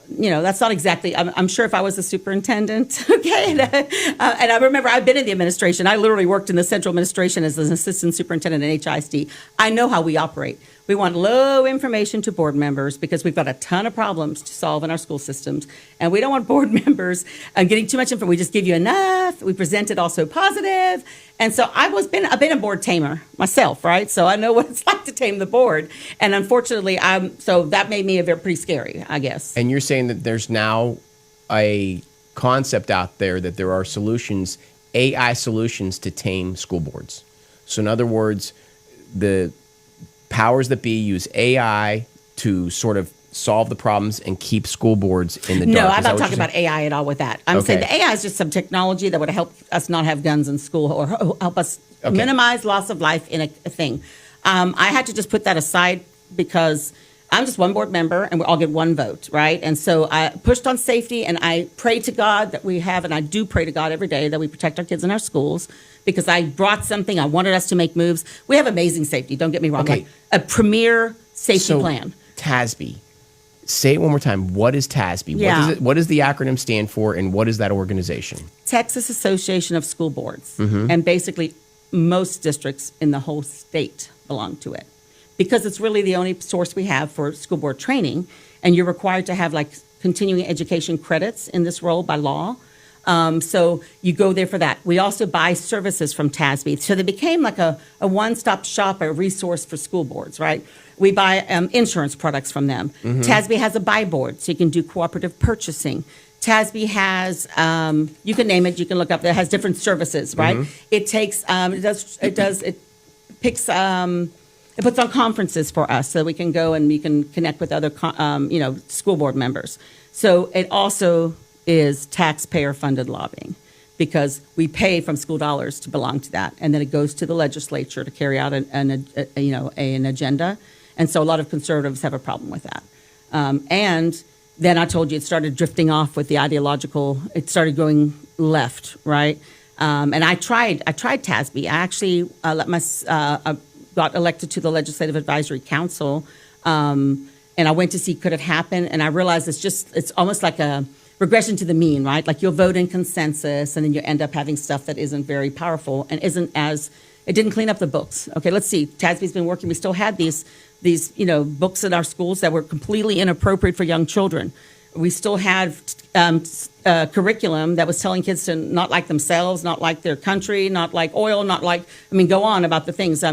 that's not exactly, I'm sure if I was the superintendent, okay, and I remember I've been in the administration. I literally worked in the central administration as an assistant superintendent in HISD. I know how we operate. We want low information to board members because we've got a ton of problems to solve in our school systems, and we don't want board members getting too much information. We just give you enough. We present it also positive. And so I've been a board tamer myself, right? So I know what it's like to tame the board. And unfortunately, so that made me pretty scary, I guess. And you're saying that there's now a concept out there that there are solutions, AI solutions to tame school boards. So in other words, the powers that be use AI to sort of solve the problems and keep school boards in the dark. No, I'm not talking about AI at all with that. I'm saying the AI is just some technology that would help us not have guns in school or help us minimize loss of life in a thing. I had to just put that aside because I'm just one board member and we all get one vote, right? And so I pushed on safety, and I pray to God that we have, and I do pray to God every day that we protect our kids in our schools, because I brought something. I wanted us to make moves. We have amazing safety. Don't get me wrong. Okay. Like a premier safety plan. TASB. Say it one more time. What is TASB? Yeah. What does the acronym stand for, and what is that organization? Texas Association of School Boards. Mm-hmm. And basically, most districts in the whole state belong to it, because it's really the only source we have for school board training. And you're required to have like continuing education credits in this role by law. So you go there for that. We also buy services from TASB. So they became like a one-stop shop, a resource for school boards, right? We buy insurance products from them. Mm-hmm. TASB has a buy board, so you can do cooperative purchasing. TASB has, you can name it, you can look up, it has different services, right? Mm-hmm. It takes, it puts on conferences for us so we can go and we can connect with other, school board members. So it also is taxpayer-funded lobbying, because we pay from school dollars to belong to that, and then it goes to the legislature to carry out an agenda. And so a lot of conservatives have a problem with that. And then I told you it started drifting off with the ideological. It started going left, right? And I tried TASB. I actually got elected to the Legislative Advisory Council, and I went to see could it happen, and I realized it's almost like a regression to the mean, right? Like you'll vote in consensus, and then you end up having stuff that isn't very powerful and it didn't clean up the books. Okay, let's see. TASB's been working. We still had these books in our schools that were completely inappropriate for young children. We still had curriculum that was telling kids to not like themselves, not like their country, not like oil, go on about the things.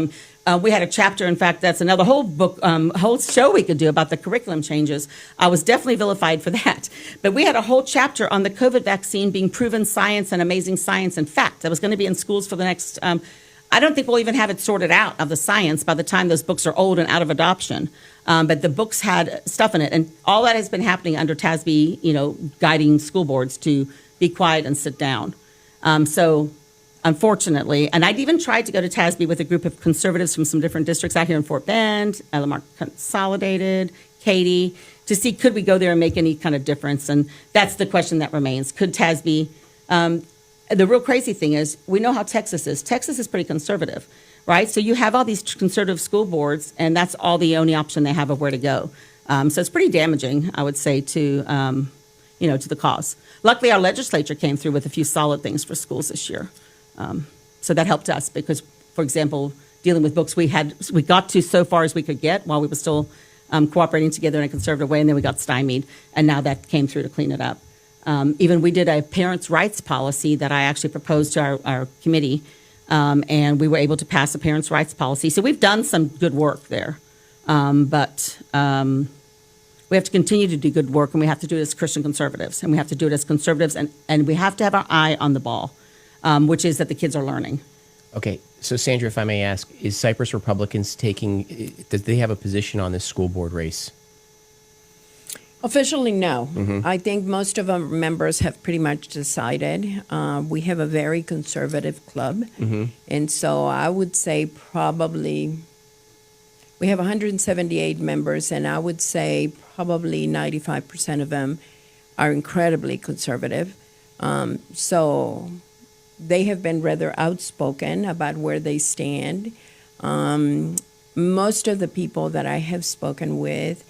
We had a chapter, in fact, that's another whole book, whole show we could do about the curriculum changes. I was definitely vilified for that. But we had a whole chapter on the COVID vaccine being proven science and amazing science and fact that was going to be in schools for the next, I don't think we'll even have it sorted out of the science by the time those books are old and out of adoption. But the books had stuff in it. And all that has been happening under TASB, guiding school boards to be quiet and sit down. So unfortunately, and I'd even tried to go to TASB with a group of conservatives from some different districts out here in Fort Bend, Lamar Consolidated, Katy, to see could we go there and make any kind of difference. And that's the question that remains. Could TASB, the real crazy thing is we know how Texas is. Texas is pretty conservative, right? So you have all these conservative school boards, and that's all the only option they have of where to go. So it's pretty damaging, I would say, to the cause. Luckily, our legislature came through with a few solid things for schools this year. So that helped us because, for example, dealing with books, we got to so far as we could get while we were still cooperating together in a conservative way, and then we got stymied, and now that came through to clean it up. Even we did a parents' rights policy that I actually proposed to our committee, and we were able to pass a parents' rights policy. So we've done some good work there, but we have to continue to do good work, and we have to do it as Christian conservatives, and we have to do it as conservatives, and we have to have our eye on the ball, which is that the kids are learning. Okay, so Sandra, if I may ask, is Cyprus Republicans does they have a position on this school board race? Officially, no. Mm-hmm. I think most of our members have pretty much decided. We have a very conservative club. Mm-hmm. And so I would say probably we have 178 members, and I would say probably 95% of them are incredibly conservative. So they have been rather outspoken about where they stand. Most of the people that I have spoken with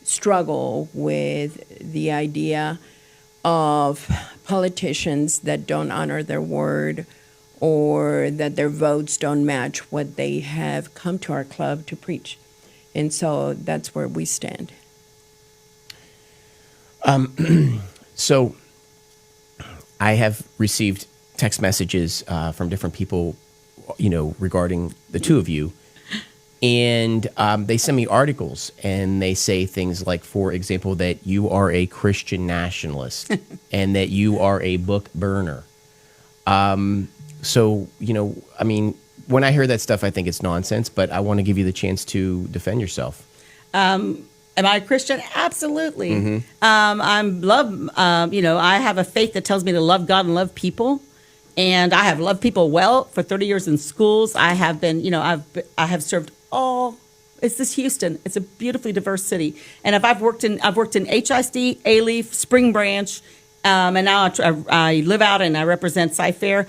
struggle with the idea of politicians that don't honor their word or that their votes don't match what they have come to our club to preach. And so that's where we stand. So I have received text messages from different people, regarding the two of you. And they send me articles, and they say things like, for example, that you are a Christian nationalist and that you are a book burner. So, when I hear that stuff, I think it's nonsense, but I want to give you the chance to defend yourself. Am I a Christian? Absolutely. Mm-hmm. I have a faith that tells me to love God and love people. And I have loved people well for 30 years in schools. I have been, I have served it's this Houston. It's a beautifully diverse city. And if I've worked in HISD, A-Leaf, Spring Branch, and now I live out and I represent Sci-Fair.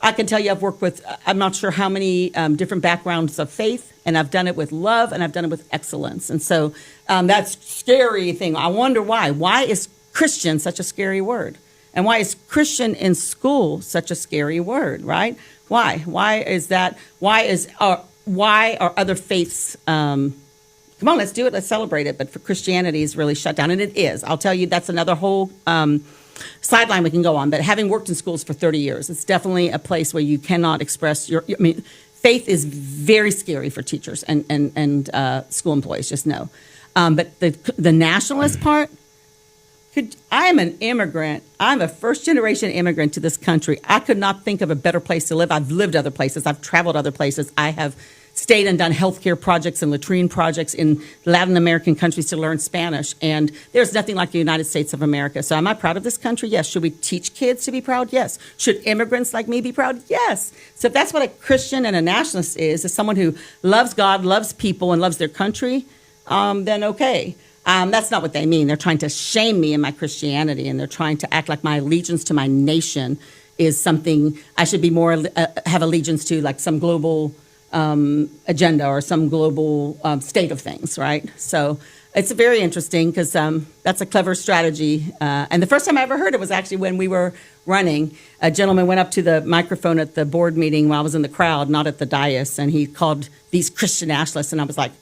I can tell you I've worked with, I'm not sure how many different backgrounds of faith, and I've done it with love, and I've done it with excellence. And so that's a scary thing. I wonder why. Why is Christian such a scary word? And why is Christian in school such a scary word, right? Why? Why is that? Why are other faiths, come on, let's do it, let's celebrate it, but for Christianity is really shut down, and it is. I'll tell you, that's another whole sideline we can go on, but having worked in schools for 30 years, it's definitely a place where you cannot express faith is very scary for teachers and school employees, just know. But the nationalist part, I am an immigrant. I'm a first-generation immigrant to this country. I could not think of a better place to live. I've lived other places. I've traveled other places. I have stayed and done healthcare projects and latrine projects in Latin American countries to learn Spanish. And there's nothing like the United States of America. So am I proud of this country? Yes. Should we teach kids to be proud? Yes. Should immigrants like me be proud? Yes. So if that's what a Christian and a nationalist is someone who loves God, loves people, and loves their country, then okay. That's not what they mean. They're trying to shame me in my Christianity, and they're trying to act like my allegiance to my nation is something I should be more have allegiance to, like some global agenda or some global state of things, right? So it's very interesting because that's a clever strategy. And the first time I ever heard it was actually when we were running. A gentleman went up to the microphone at the board meeting while I was in the crowd, not at the dais, and he called these Christian nationalists, and I was like,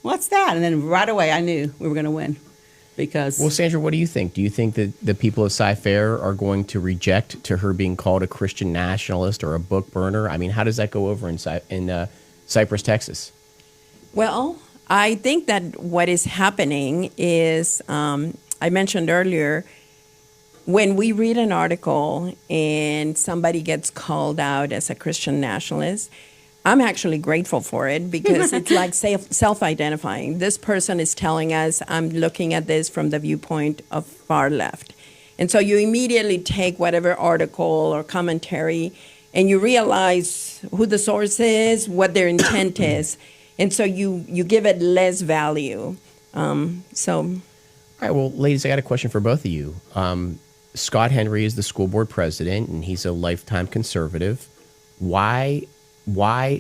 what's that? And then right away I knew we were going to win because... Well, Sandra, what do you think? Do you think that the people of Sci-Fair are going to reject to her being called a Christian nationalist or a book burner? I mean, how does that go over in Cypress, Texas? Well, I think that what is happening is, I mentioned earlier, when we read an article and somebody gets called out as a Christian nationalist, I'm actually grateful for it because it's like self-identifying. This person is telling us, I'm looking at this from the viewpoint of far left. And so you immediately take whatever article or commentary and you realize who the source is, what their intent is. And so you give it less value. All right, well, ladies, I got a question for both of you. Scott Henry is the school board president, and he's a lifetime conservative. Why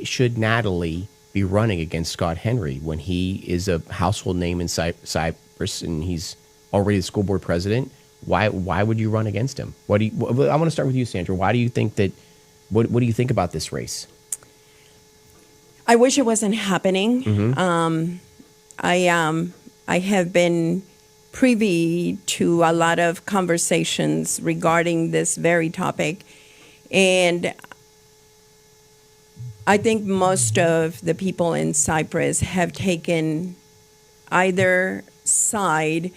should Natalie be running against Scott Henry when he is a household name in Cypress and he's already the school board president? Why would you run against him? I want to start with you, Sandra. Why do you think that? What do you think about this race? I wish it wasn't happening. Mm-hmm. I have been privy to a lot of conversations regarding this very topic, and I think most of the people in Cyprus have taken either side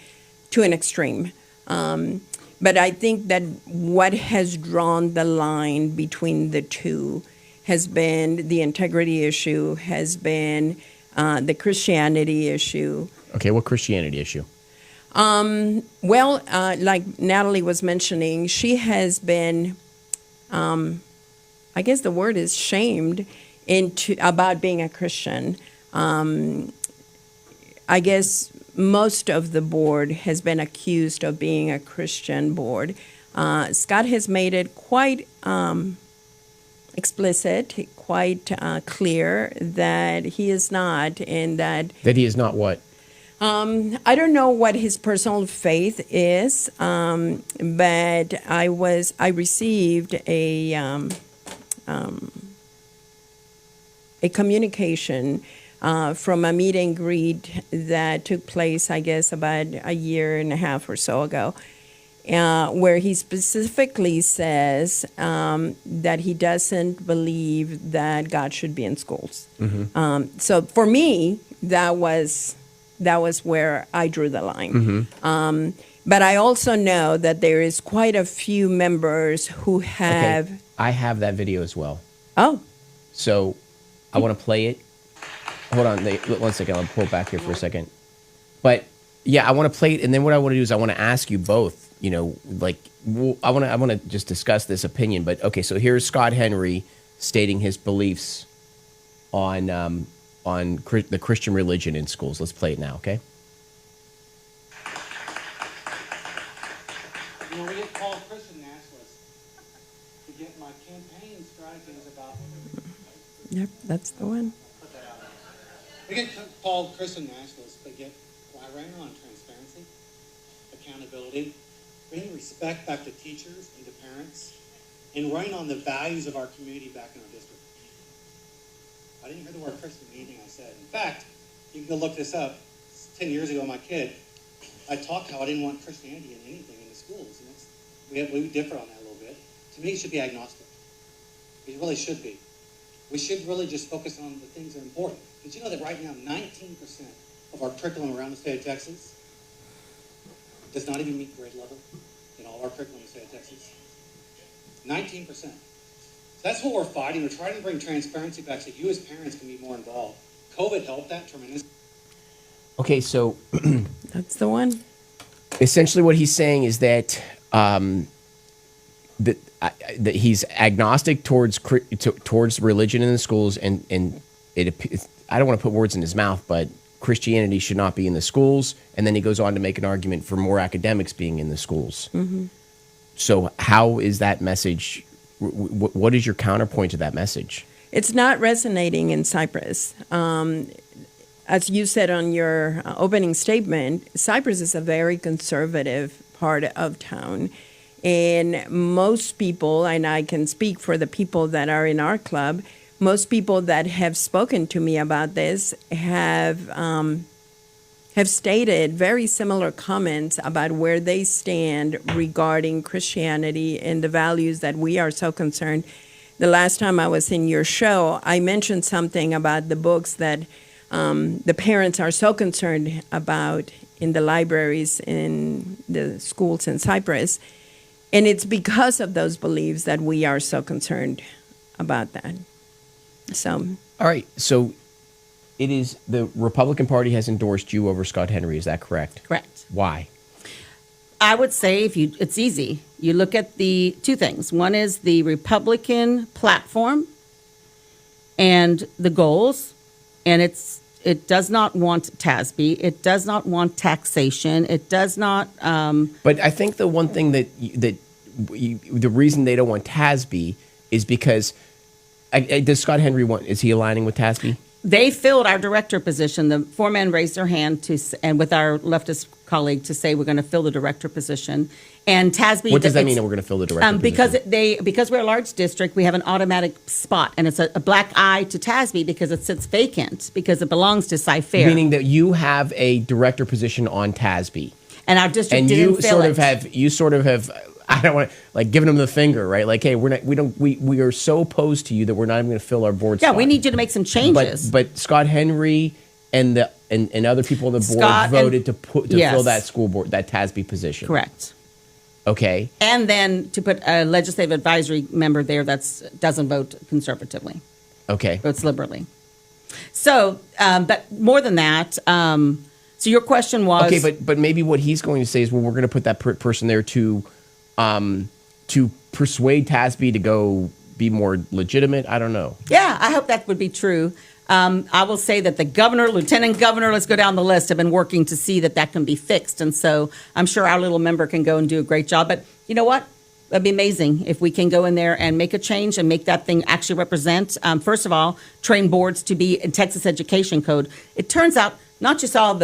to an extreme. But I think that what has drawn the line between the two has been the integrity issue, has been the Christianity issue. Okay, what Christianity issue? Like Natalie was mentioning, she has been, I guess the word is shamed about being a Christian. I guess most of the board has been accused of being a Christian board. Scott has made it quite explicit, quite clear that he is not, and that he is not what? I don't know what his personal faith is, but I received a communication from a meet and greet that took place, I guess, about a year and a half or so ago, where he specifically says that he doesn't believe that God should be in schools. Mm-hmm. So for me, that was where I drew the line. Mm-hmm. But I also know that there is quite a few members who have... Okay. I have that video as well. Oh. So I want to play it. Hold on, 1 second. I'll pull it back here for a second. But yeah, I want to play it, and then what I want to do is I want to ask you both. I want to just discuss this opinion. But okay, so here's Scott Henry stating his beliefs on the Christian religion in schools. Let's play it now, okay? You know, we get called Christian nationalists to get my campaign strategies about. Yep, that's the one. Put that out there. We get called Christian nationalists, but yet I ran on transparency, accountability, bringing respect back to teachers and to parents, and running on the values of our community back in our district. I didn't hear the word Christian in anything I said. In fact, you can go look this up. 10 years ago, my kid, I talked how I didn't want Christianity in anything in the schools. And we differ on that a little bit. To me, it should be agnostic. It really should be. We should really just focus on the things that are important. Did you know that right now, 19% of our curriculum around the state of Texas does not even meet grade level in all our curriculum in the state of Texas? 19%. So that's what we're fighting. We're trying to bring transparency back so you as parents can be more involved. COVID helped that tremendously. Okay, so That's the one. essentially what he's saying is that that he's agnostic towards religion in the schools, and I don't want to put words in his mouth, but Christianity should not be in the schools. And then he goes on to make an argument for more academics being in the schools. Mm-hmm. So how is that message? What is your counterpoint to that message? It's not resonating in Cypress. As you said on your opening statement, Cypress is a very conservative part of town. And most people, and I can speak for the people that are in our club, most people that have spoken to me about this have stated very similar comments about where they stand regarding Christianity and the values that we are so concerned. The last time I was in your show, I mentioned something about the books that the parents are so concerned about in the libraries in the schools in Cyprus. And it's because of those beliefs that we are so concerned about that. So, all right. So it is the Republican Party has endorsed you over Scott Henry. Is that correct? Correct. Why? I would say it's easy. You look at the two things. One is the Republican platform and the goals, and it does not want TASB. It does not want taxation. It does not. But I think the one thing the reason they don't want TASB is because does Scott Henry want? Is he aligning with TASB? They filled our director position. The four men raised their hand and with our leftist colleague to say we're going to fill the director position. And TASB. What does that mean? That we're going to fill the director position? Because we're a large district, we have an automatic spot, and it's a black eye to TASB because it sits vacant because it belongs to Cy-Fair. Meaning that you have a director position on TASB, and our district and didn't fill it. You sort of have. I don't want to like giving them the finger, right? Like, hey, we are so opposed to you that we're not even going to fill our board. Yeah, spot. we need you to make some changes. But Scott Henry and other people on the board voted to fill that school board, that TASB position. Correct. Okay. And then to put a legislative advisory member there that doesn't vote conservatively. Okay. Votes liberally. So, but more than that, so your question was... Okay, but maybe what he's going to say is, well, we're going to put that person there to persuade TASB to go be more legitimate. I don't know. Yeah, I hope that would be true. I will say that the governor, lieutenant governor, let's go down the list, have been working to see that can be fixed. And so I'm sure our little member can go and do a great job. But you know what? It'd be amazing if we can go in there and make a change and make that thing actually represent, first of all, train boards to be in Texas Education Code. It turns out not just all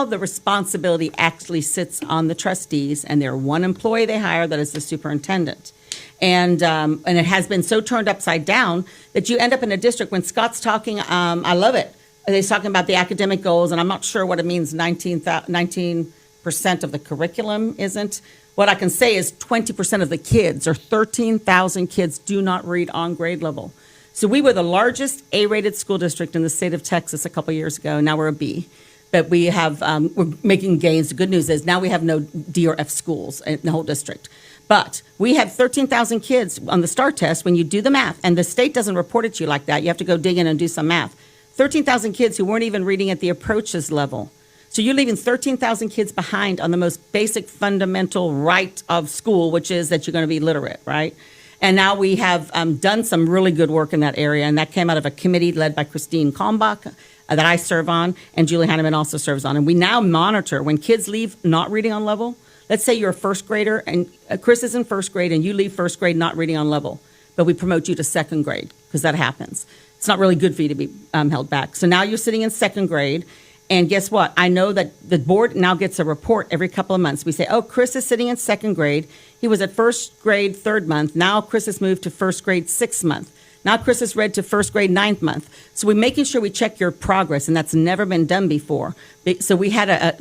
the responsibility actually sits on the trustees, and they're one employee they hire that is the superintendent. And it has been so turned upside down that you end up in a district when Scott's talking, I love it. He's talking about the academic goals, and I'm not sure what it means 19% of the curriculum isn't. What I can say is 20% of the kids, or 13,000 kids, do not read on grade level. So we were the largest A-rated school district in the state of Texas a couple years ago. Now we're a B. But we have, we're making gains. The good news is now we have no D or F schools in the whole district. But we have 13,000 kids on the STAR test when you do the math, and the state doesn't report it to you like that. You have to go dig in and do some math. 13,000 kids who weren't even reading at the approaches level. So you're leaving 13,000 kids behind on the most basic fundamental right of school, which is that you're going to be literate, right? And now we have done some really good work in that area, and that came out of a committee led by Christine Kalmbach that I serve on, and Julie Hanneman also serves on. And we now monitor when kids leave not reading on level. Let's say you're a first grader, and Chris is in first grade, and you leave first grade not reading on level, but we promote you to second grade, because that happens. It's not really good for you to be held back. So now you're sitting in second grade, and guess what? I know that the board now gets a report every couple of months. We say, oh, Chris is sitting in second grade. He was at first grade third month. Now Chris has moved to first grade sixth month. Now Chris has read to first grade ninth month. So we're making sure we check your progress, and that's never been done before. So we had a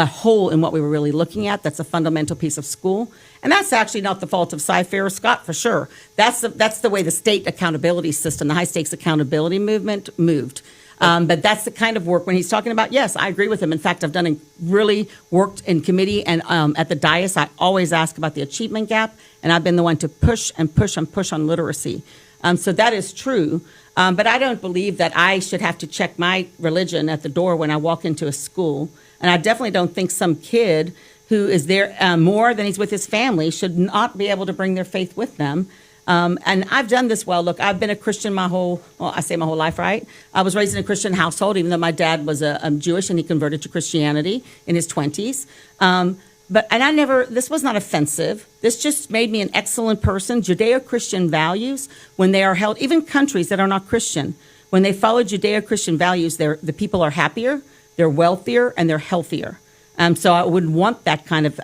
hole in what we were really looking at. That's a fundamental piece of school. And that's actually not the fault of Cy-Fair or Scott, for sure. That's the way the state accountability system, the high-stakes accountability movement moved. But that's the kind of work when he's talking about, yes, I agree with him. In fact, I've really worked in committee and at the dais, I always ask about the achievement gap, and I've been the one to push and push and push on literacy. So that is true. But I don't believe that I should have to check my religion at the door when I walk into a school. And I definitely don't think some kid who is there more than he's with his family should not be able to bring their faith with them. And I've done this well. Look, I've been a Christian my whole life, right? I was raised in a Christian household, even though my dad was Jewish and he converted to Christianity in his 20s. This was not offensive. This just made me an excellent person. Judeo-Christian values, when they are held, even countries that are not Christian, when they follow Judeo-Christian values, the people are happier, they're wealthier, and they're healthier. So I would want that kind of,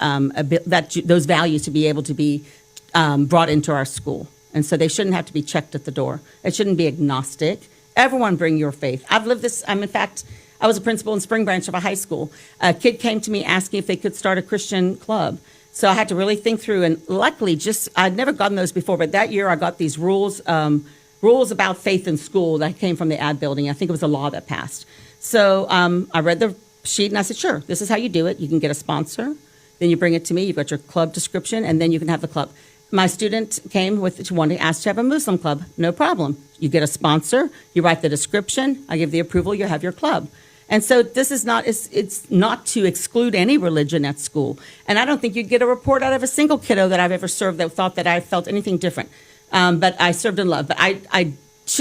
those values to be able to be brought into our school. And so they shouldn't have to be checked at the door. It shouldn't be agnostic. Everyone bring your faith. I've lived this. In fact, I was a principal in Spring Branch of a high school. A kid came to me asking if they could start a Christian club. So I had to really think through. And luckily, I'd never gotten those before. But that year, I got these rules about faith in school that came from the ad building. I think it was a law that passed. So I read the sheet and I said, sure, this is how you do it. You can get a sponsor. Then you bring it to me. You've got your club description, and then you can have the club. My student came wanting to ask to have a Muslim club. No problem. You get a sponsor. You write the description. I give the approval. You have your club. And so this is not, it's not to exclude any religion at school. And I don't think you'd get a report out of a single kiddo that I've ever served that thought that I felt anything different. But I served in love. But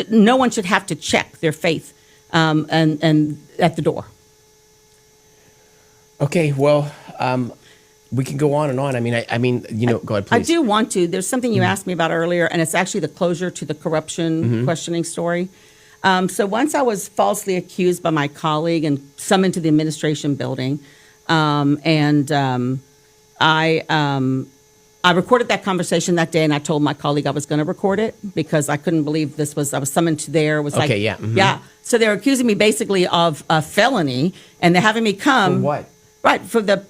no one should have to check their faith and at the door. Okay, well, we can go on and on. I mean, go ahead, please. I do want to. There's something you asked me about earlier, and it's actually the closure to the corruption questioning story. So once I was falsely accused by my colleague and summoned to the administration building, I recorded that conversation that day, and I told my colleague I was going to record it because I couldn't believe I was summoned to there. It was okay, yeah. Mm-hmm. Yeah. So they're accusing me basically of a felony, and they're having me come. For what? Right, for the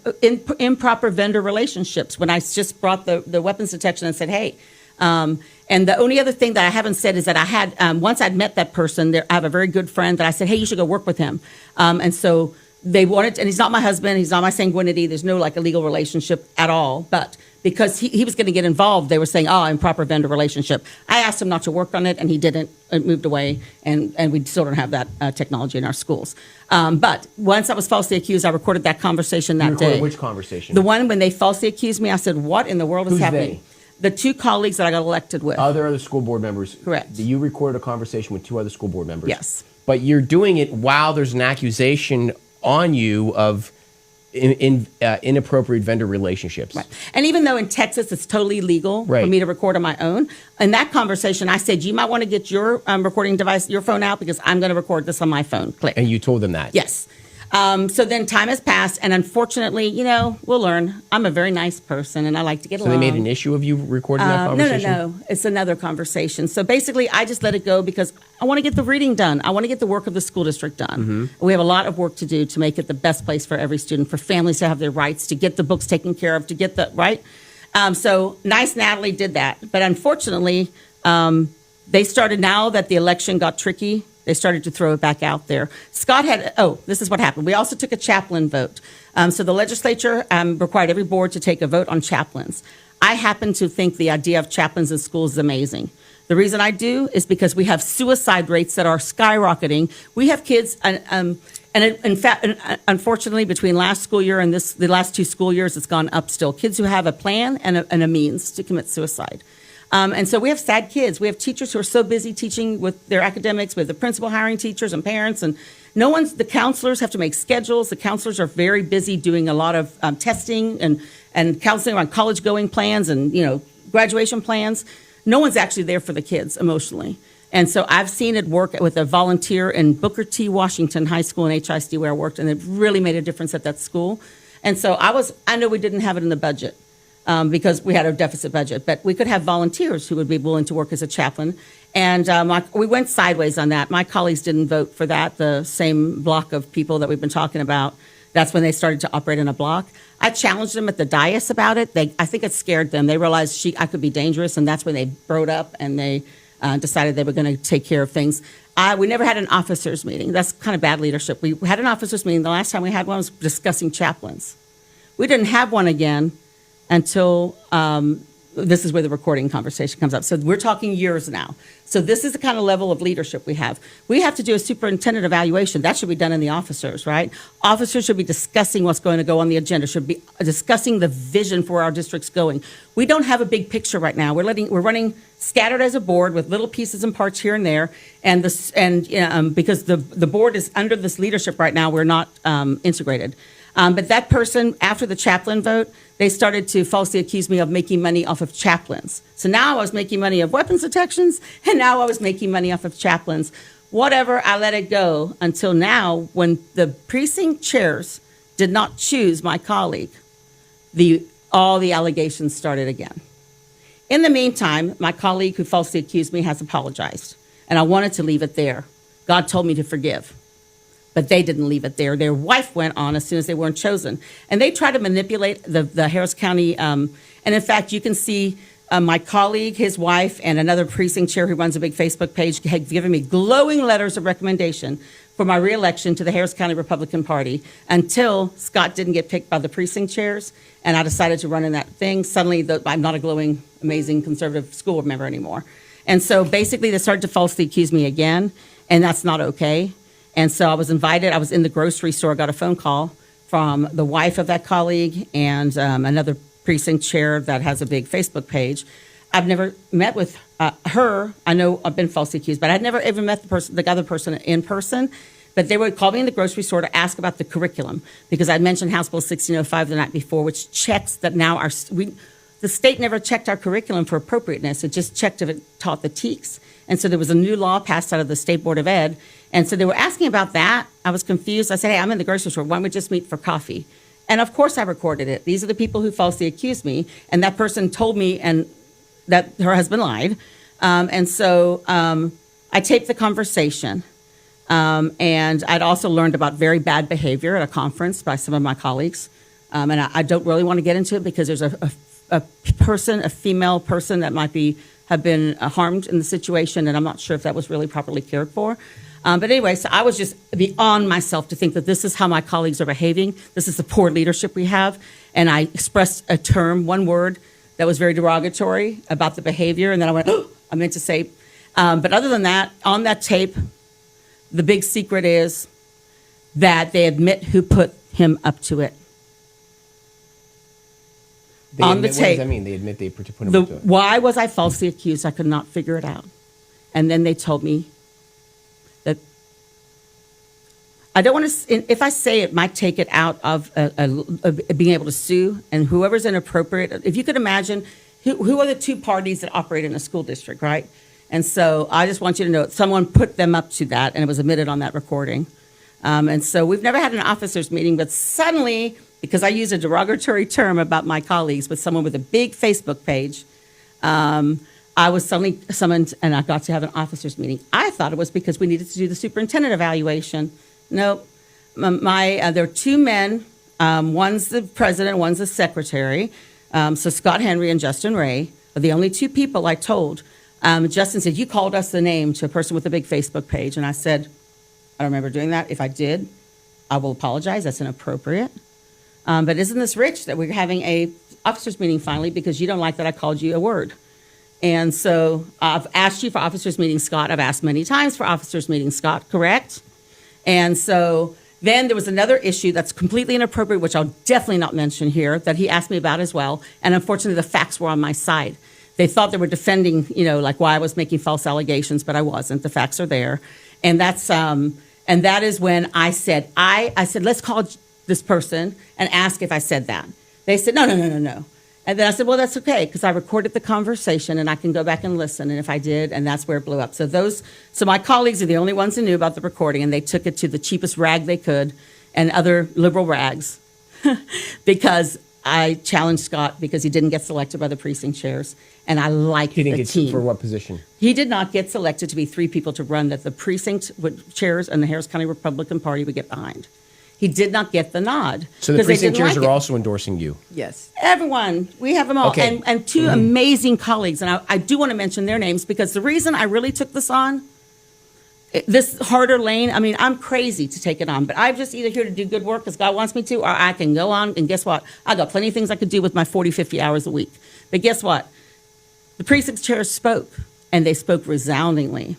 improper vendor relationships, when I just brought the weapons detection and said, hey, and the only other thing that I haven't said is that I had, once I'd met that person, I have a very good friend that I said, hey, you should go work with him. And so they wanted, and he's not my husband, he's not my sanguinity, there's no illegal relationship at all, but because he was going to get involved, they were saying, improper vendor relationship. I asked him not to work on it, and he didn't. It moved away, and we still don't have that technology in our schools. But once I was falsely accused, I recorded that conversation that day. Which conversation? The one when they falsely accused me, I said, what in the world is Who's happening? They? The two colleagues that I got elected with. Other school board members. Correct. You recorded a conversation with two other school board members. Yes. But you're doing it while there's an accusation on you of inappropriate vendor relationships. Right. And even though in Texas it's totally legal for me to record on my own, in that conversation I said, you might want to get your recording device, your phone out, because I'm going to record this on my phone. Click. And you told them that? Yes. So then time has passed, and unfortunately, we'll learn. I'm a very nice person, and I like to get along. So they made an issue of you recording that conversation? No. It's another conversation. So basically, I just let it go because I want to get the reading done. I want to get the work of the school district done. Mm-hmm. We have a lot of work to do to make it the best place for every student, for families to have their rights, to get the books taken care of, to get the, right? So nice Natalie did that. But unfortunately, they started, now that the election got tricky, they started to throw it back out there. Scott this is what happened. We also took a chaplain vote. So the legislature required every board to take a vote on chaplains. I happen to think the idea of chaplains in schools is amazing. The reason I do is because we have suicide rates that are skyrocketing. We have kids And in fact, unfortunately, between last school year and the last 2 school years, it's gone up still. Kids who have a plan and a means to commit suicide. And so we have sad kids. We have teachers who are so busy teaching with their academics, with the principal hiring teachers and parents, and the counselors have to make schedules. The counselors are very busy doing a lot of testing and counseling on college-going plans and, graduation plans. No one's actually there for the kids emotionally. And so I've seen it work with a volunteer in Booker T. Washington High School in HISD where I worked, and it really made a difference at that school. And so I know we didn't have it in the budget because we had a deficit budget, but we could have volunteers who would be willing to work as a chaplain. And we went sideways on that. My colleagues didn't vote for that, the same block of people that we've been talking about. That's when they started to operate in a block. I challenged them at the dais about it. I think it scared them. They realized I could be dangerous, and that's when they broke up and they decided they were going to take care of things. We never had an officers meeting. That's kind of bad leadership. We had an officers meeting. The last time we had one was discussing chaplains. We didn't have one again until this is where the recording conversation comes up. So we're talking years now. So this is the kind of level of leadership we have. We have to do a superintendent evaluation. That should be done in the officers, right? Officers should be discussing what's going to go on the agenda, should be discussing the vision for our district's going. We don't have a big picture right now. We're running scattered as a board with little pieces and parts here and there. And because the board is under this leadership right now, we're not integrated. But that person, after the chaplain vote, they started to falsely accuse me of making money off of chaplains. So now I was making money of weapons detections, and now I was making money off of chaplains. Whatever, I let it go until now when the precinct chairs did not choose my colleague. All the allegations started again. In the meantime, my colleague who falsely accused me has apologized, and I wanted to leave it there. God told me to forgive. But they didn't leave it there. Their wife went on as soon as they weren't chosen. And they tried to manipulate the Harris County. And in fact, you can see my colleague, his wife, and another precinct chair who runs a big Facebook page had given me glowing letters of recommendation for my reelection to the Harris County Republican Party until Scott didn't get picked by the precinct chairs. And I decided to run in that thing. Suddenly, I'm not a glowing, amazing conservative school board member anymore. And so basically, they started to falsely accuse me again. And that's not okay. And so I was invited. I was in the grocery store, got a phone call from the wife of that colleague and another precinct chair that has a big Facebook page. I've never met with her. I know I've been falsely accused, but I'd never even met the other person in person. But they would call me in the grocery store to ask about the curriculum because I'd mentioned House Bill 1605 the night before, which checks that now the state never checked our curriculum for appropriateness. It just checked if it taught the TEKS. And so there was a new law passed out of the State Board of Ed. And so they were asking about that. I was confused. I said, hey, I'm in the grocery store. Why don't we just meet for coffee? And of course I recorded it. These are the people who falsely accused me. And that person told me and that her husband lied. And so I taped the conversation. And I'd also learned about very bad behavior at a conference by some of my colleagues. And I don't really want to get into it because there's a female person that might have been harmed in the situation, and I'm not sure if that was really properly cared for. But anyway, so I was just beyond myself to think that this is how my colleagues are behaving. This is the poor leadership we have. And I expressed one word that was very derogatory about the behavior, and then I went, oh, I meant to say. But other than that, on that tape, the big secret is that they admit who put him up to it. On the tape. What does that mean? They admit they put him up to it. Why was I falsely accused? I could not figure it out. And then they told me that I don't want to, if I say it, might take it out of being able to sue. And whoever's inappropriate, if you could imagine, who are the two parties that operate in a school district, right? And so I just want you to know someone put them up to that, and it was admitted on that recording. And so we've never had an officers meeting, but suddenly, because I use a derogatory term about my colleagues with someone with a big Facebook page, I was suddenly summoned and I got to have an officers meeting. I thought it was because we needed to do the superintendent evaluation. Nope. There are two men. One's the president, one's the secretary. So Scott Henry and Justin Ray are the only two people I told. Justin said, you called us the name to a person with a big Facebook page. And I said, I don't remember doing that. If I did, I will apologize. That's inappropriate. But isn't this rich that we're having a officers meeting finally because you don't like that I called you a word? And so I've asked you for officers meeting, Scott. I've asked many times for officers meeting, Scott, correct? And so Then there was another issue that's completely inappropriate, which I'll definitely not mention here, that he asked me about as well. And unfortunately, the facts were on my side. They thought they were defending, like why I was making false allegations, but I wasn't. The facts are there. And that's and that is when I said, I said, let's call this person and ask if I said that. They said, no. And then I said, well, that's okay, because I recorded the conversation and I can go back and listen. And if I did, and that's where it blew up. So my colleagues are the only ones who knew about the recording, and they took it to the cheapest rag they could and other liberal rags because I challenged Scott because he didn't get selected by the precinct chairs. And I liked the team. He didn't get for what position? He did not get selected to be 3 people to run that the precinct chairs and the Harris County Republican Party would get behind. He did not get the nod. So the precinct chairs are also endorsing you? Yes. Everyone. We have them all. Okay. And 2 amazing colleagues. And I do want to mention their names because the reason I really took this on, this harder lane, I mean, I'm crazy to take it on, but I'm just either here to do good work because God wants me to, or I can go on, and guess what? I got plenty of things I could do with my 40, 50 hours a week. But guess what? The precinct chairs spoke, and they spoke resoundingly.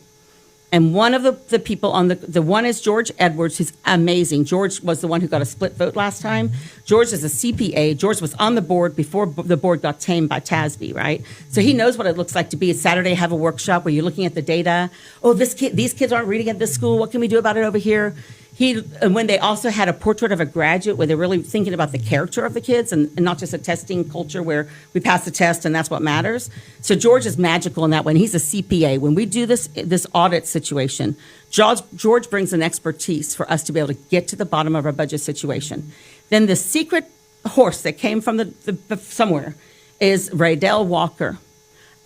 And one of the people on the one is George Edwards, who's amazing. George was the one who got a split vote last time. George is a CPA. George was on the board before the board got tamed by TASB, right? So he knows what it looks like to be a Saturday, have a workshop where you're looking at the data. Oh, these kids aren't reading at this school. What can we do about it over here? And when they also had a portrait of a graduate where they're really thinking about the character of the kids and not just a testing culture where we pass the test and that's what matters. So George is magical in that way. And he's a CPA. When we do this audit situation, George brings an expertise for us to be able to get to the bottom of our budget situation. Then the secret horse that came from the somewhere is Raydell Walker.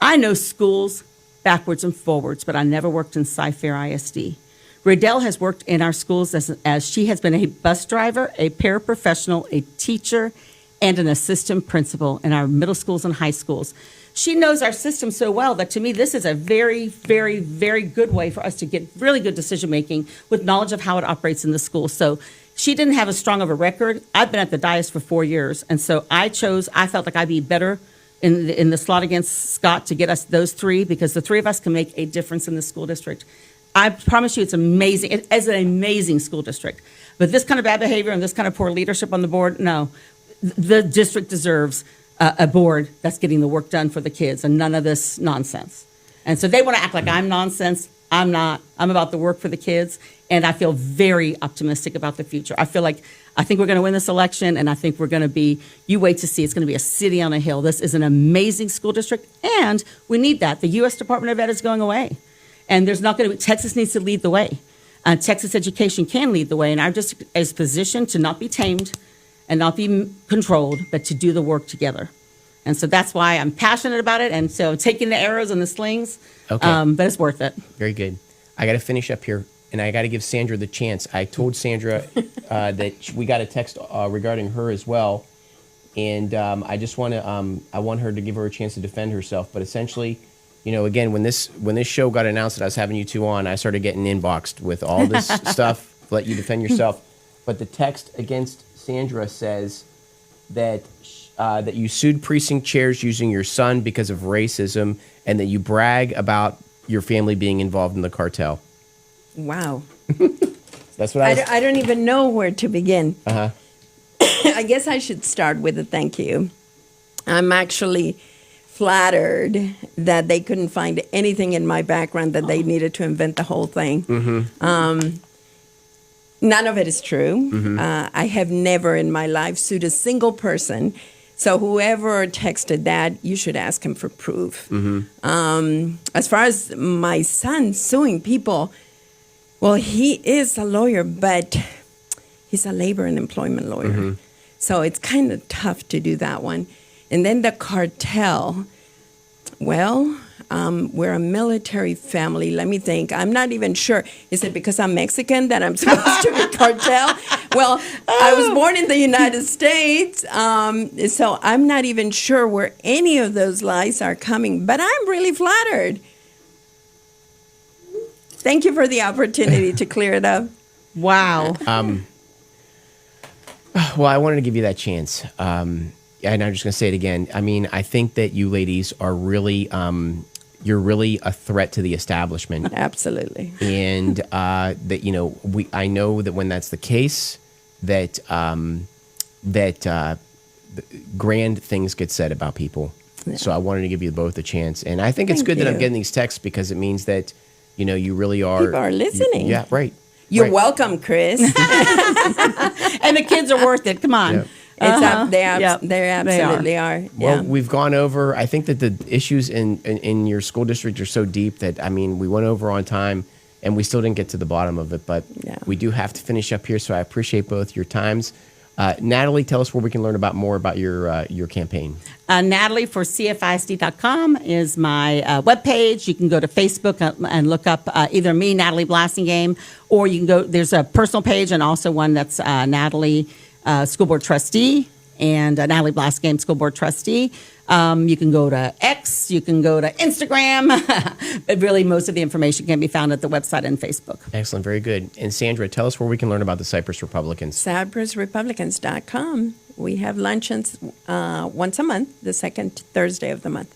I know schools backwards and forwards, but I never worked in Cy-Fair ISD. Raydell has worked in our schools as she has been a bus driver, a paraprofessional, a teacher, and an assistant principal in our middle schools and high schools. She knows our system so well that to me, this is a very, very, very good way for us to get really good decision-making with knowledge of how it operates in the school. So she didn't have as strong of a record. I've been at the dais for 4 years, and so I felt like I'd be better in the slot against Scott to get us those 3 because the 3 of us can make a difference in the school district. I promise you it's amazing. It's an amazing school district. But this kind of bad behavior and this kind of poor leadership on the board, no. The district deserves a board that's getting the work done for the kids and none of this nonsense. And so they want to act like I'm nonsense. I'm not. I'm about the work for the kids. And I feel very optimistic about the future. I think we're going to win this election, and I think we're going to be, you wait to see, it's going to be a city on a hill. This is an amazing school district, and we need that. The U.S. Department of Ed is going away. And there's not going to be, Texas needs to lead the way. Texas education can lead the way. And our district is positioned to not be tamed and not be controlled, but to do the work together. And so that's why I'm passionate about it. And so taking the arrows and the slings, but it's worth it. Very good. I got to finish up here, and I got to give Sandra the chance. I told Sandra that we got a text regarding her as well. And I just want to, I want her to give her a chance to defend herself. But essentially, again, when this show got announced that I was having you 2 on, I started getting inboxed with all this stuff, let you defend yourself. But the text against Sandra says that that you sued precinct chairs using your son because of racism, and that you brag about your family being involved in the cartel. Wow. That's what I don't even know where to begin. Uh-huh. I guess I should start with a thank you. I'm actually flattered that they couldn't find anything in my background that they needed to invent the whole thing. Mm-hmm. None of it is true. Mm-hmm. I have never in my life sued a single person. So whoever texted that, you should ask him for proof. Mm-hmm. As far as my son suing people, well, he is a lawyer, but he's a labor and employment lawyer. Mm-hmm. So it's kind of tough to do that one. And then the cartel, well, we're a military family. Let me think. I'm not even sure. Is it because I'm Mexican that I'm supposed to be cartel? Well, I was born in the United States, so I'm not even sure where any of those lies are coming. But I'm really flattered. Thank you for the opportunity to clear it up. Wow. Well, I wanted to give you that chance. And I'm just going to say it again. I mean, I think that you ladies are really, you're really a threat to the establishment. Absolutely. And that, you know, I know that when that's the case, that grand things get said about people. Yeah. So I wanted to give you both a chance. And I think it's good that I'm getting these texts, because it means that, you know, you really are. People are listening. Yeah, right. You're welcome, Chris. And the kids are worth it. Come on. Yep. They absolutely are. Well, we've gone over. I think that the issues in your school district are so deep that, I mean, we went over on time and we still didn't get to the bottom of it. But we do have to finish up here. So I appreciate both your times. Natalie, tell us where we can learn more about your campaign. Natalie for CFISD.com is my webpage. You can go to Facebook and look up either me, Natalie Blasingame, or you can go, there's a personal page and also one that's Natalie School Board Trustee and Natalie Blasingame School Board Trustee. You can go to X, you can go to Instagram, but really most of the information can be found at the website and Facebook. Excellent, very good. And Sandra, tell us where we can learn about the Cypress Republicans. CypressRepublicans.com. We have luncheons once a month, the second Thursday of the month.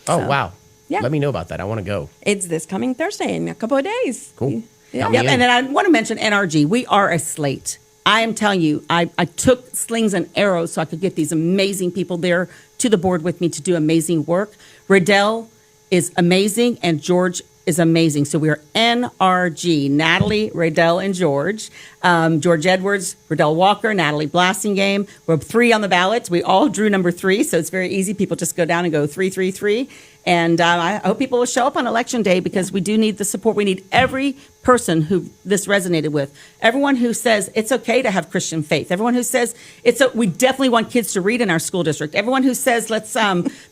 Oh, so, wow. Yeah. Let me know about that. I want to go. It's this coming Thursday in a couple of days. Cool. Yeah. Yep. And then I want to mention NRG. We are a slate. I am telling you, I took slings and arrows so I could get these amazing people there to the board with me to do amazing work. Riddell is amazing, and George is amazing. So we are NRG, Natalie, Riddell, and George. George Edwards, Riddell Walker, Natalie Blasingame. We're 3 on the ballot. We all drew number 3, so it's very easy. People just go down and go 3, 3, 3. And I hope people will show up on Election Day, because we do need the support. We need every person who this resonated with. Everyone who says it's okay to have Christian faith. Everyone who says we definitely want kids to read in our school district. Everyone who says let's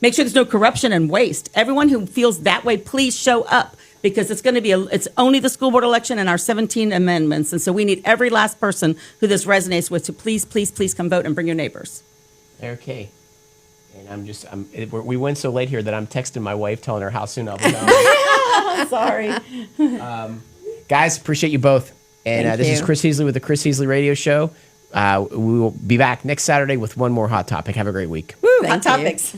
make sure there's no corruption and waste. Everyone who feels that way, please show up, because it's going to be it's only the school board election and our 17 amendments. And so we need every last person who this resonates with to please, please, please come vote and bring your neighbors. Okay. And we went so late here that I'm texting my wife telling her how soon I'll be home. Sorry. Guys, appreciate you both. And this is Chris Heasley with the Chris Heasley Radio Show. We will be back next Saturday with one more hot topic. Have a great week. Woo, hot topics.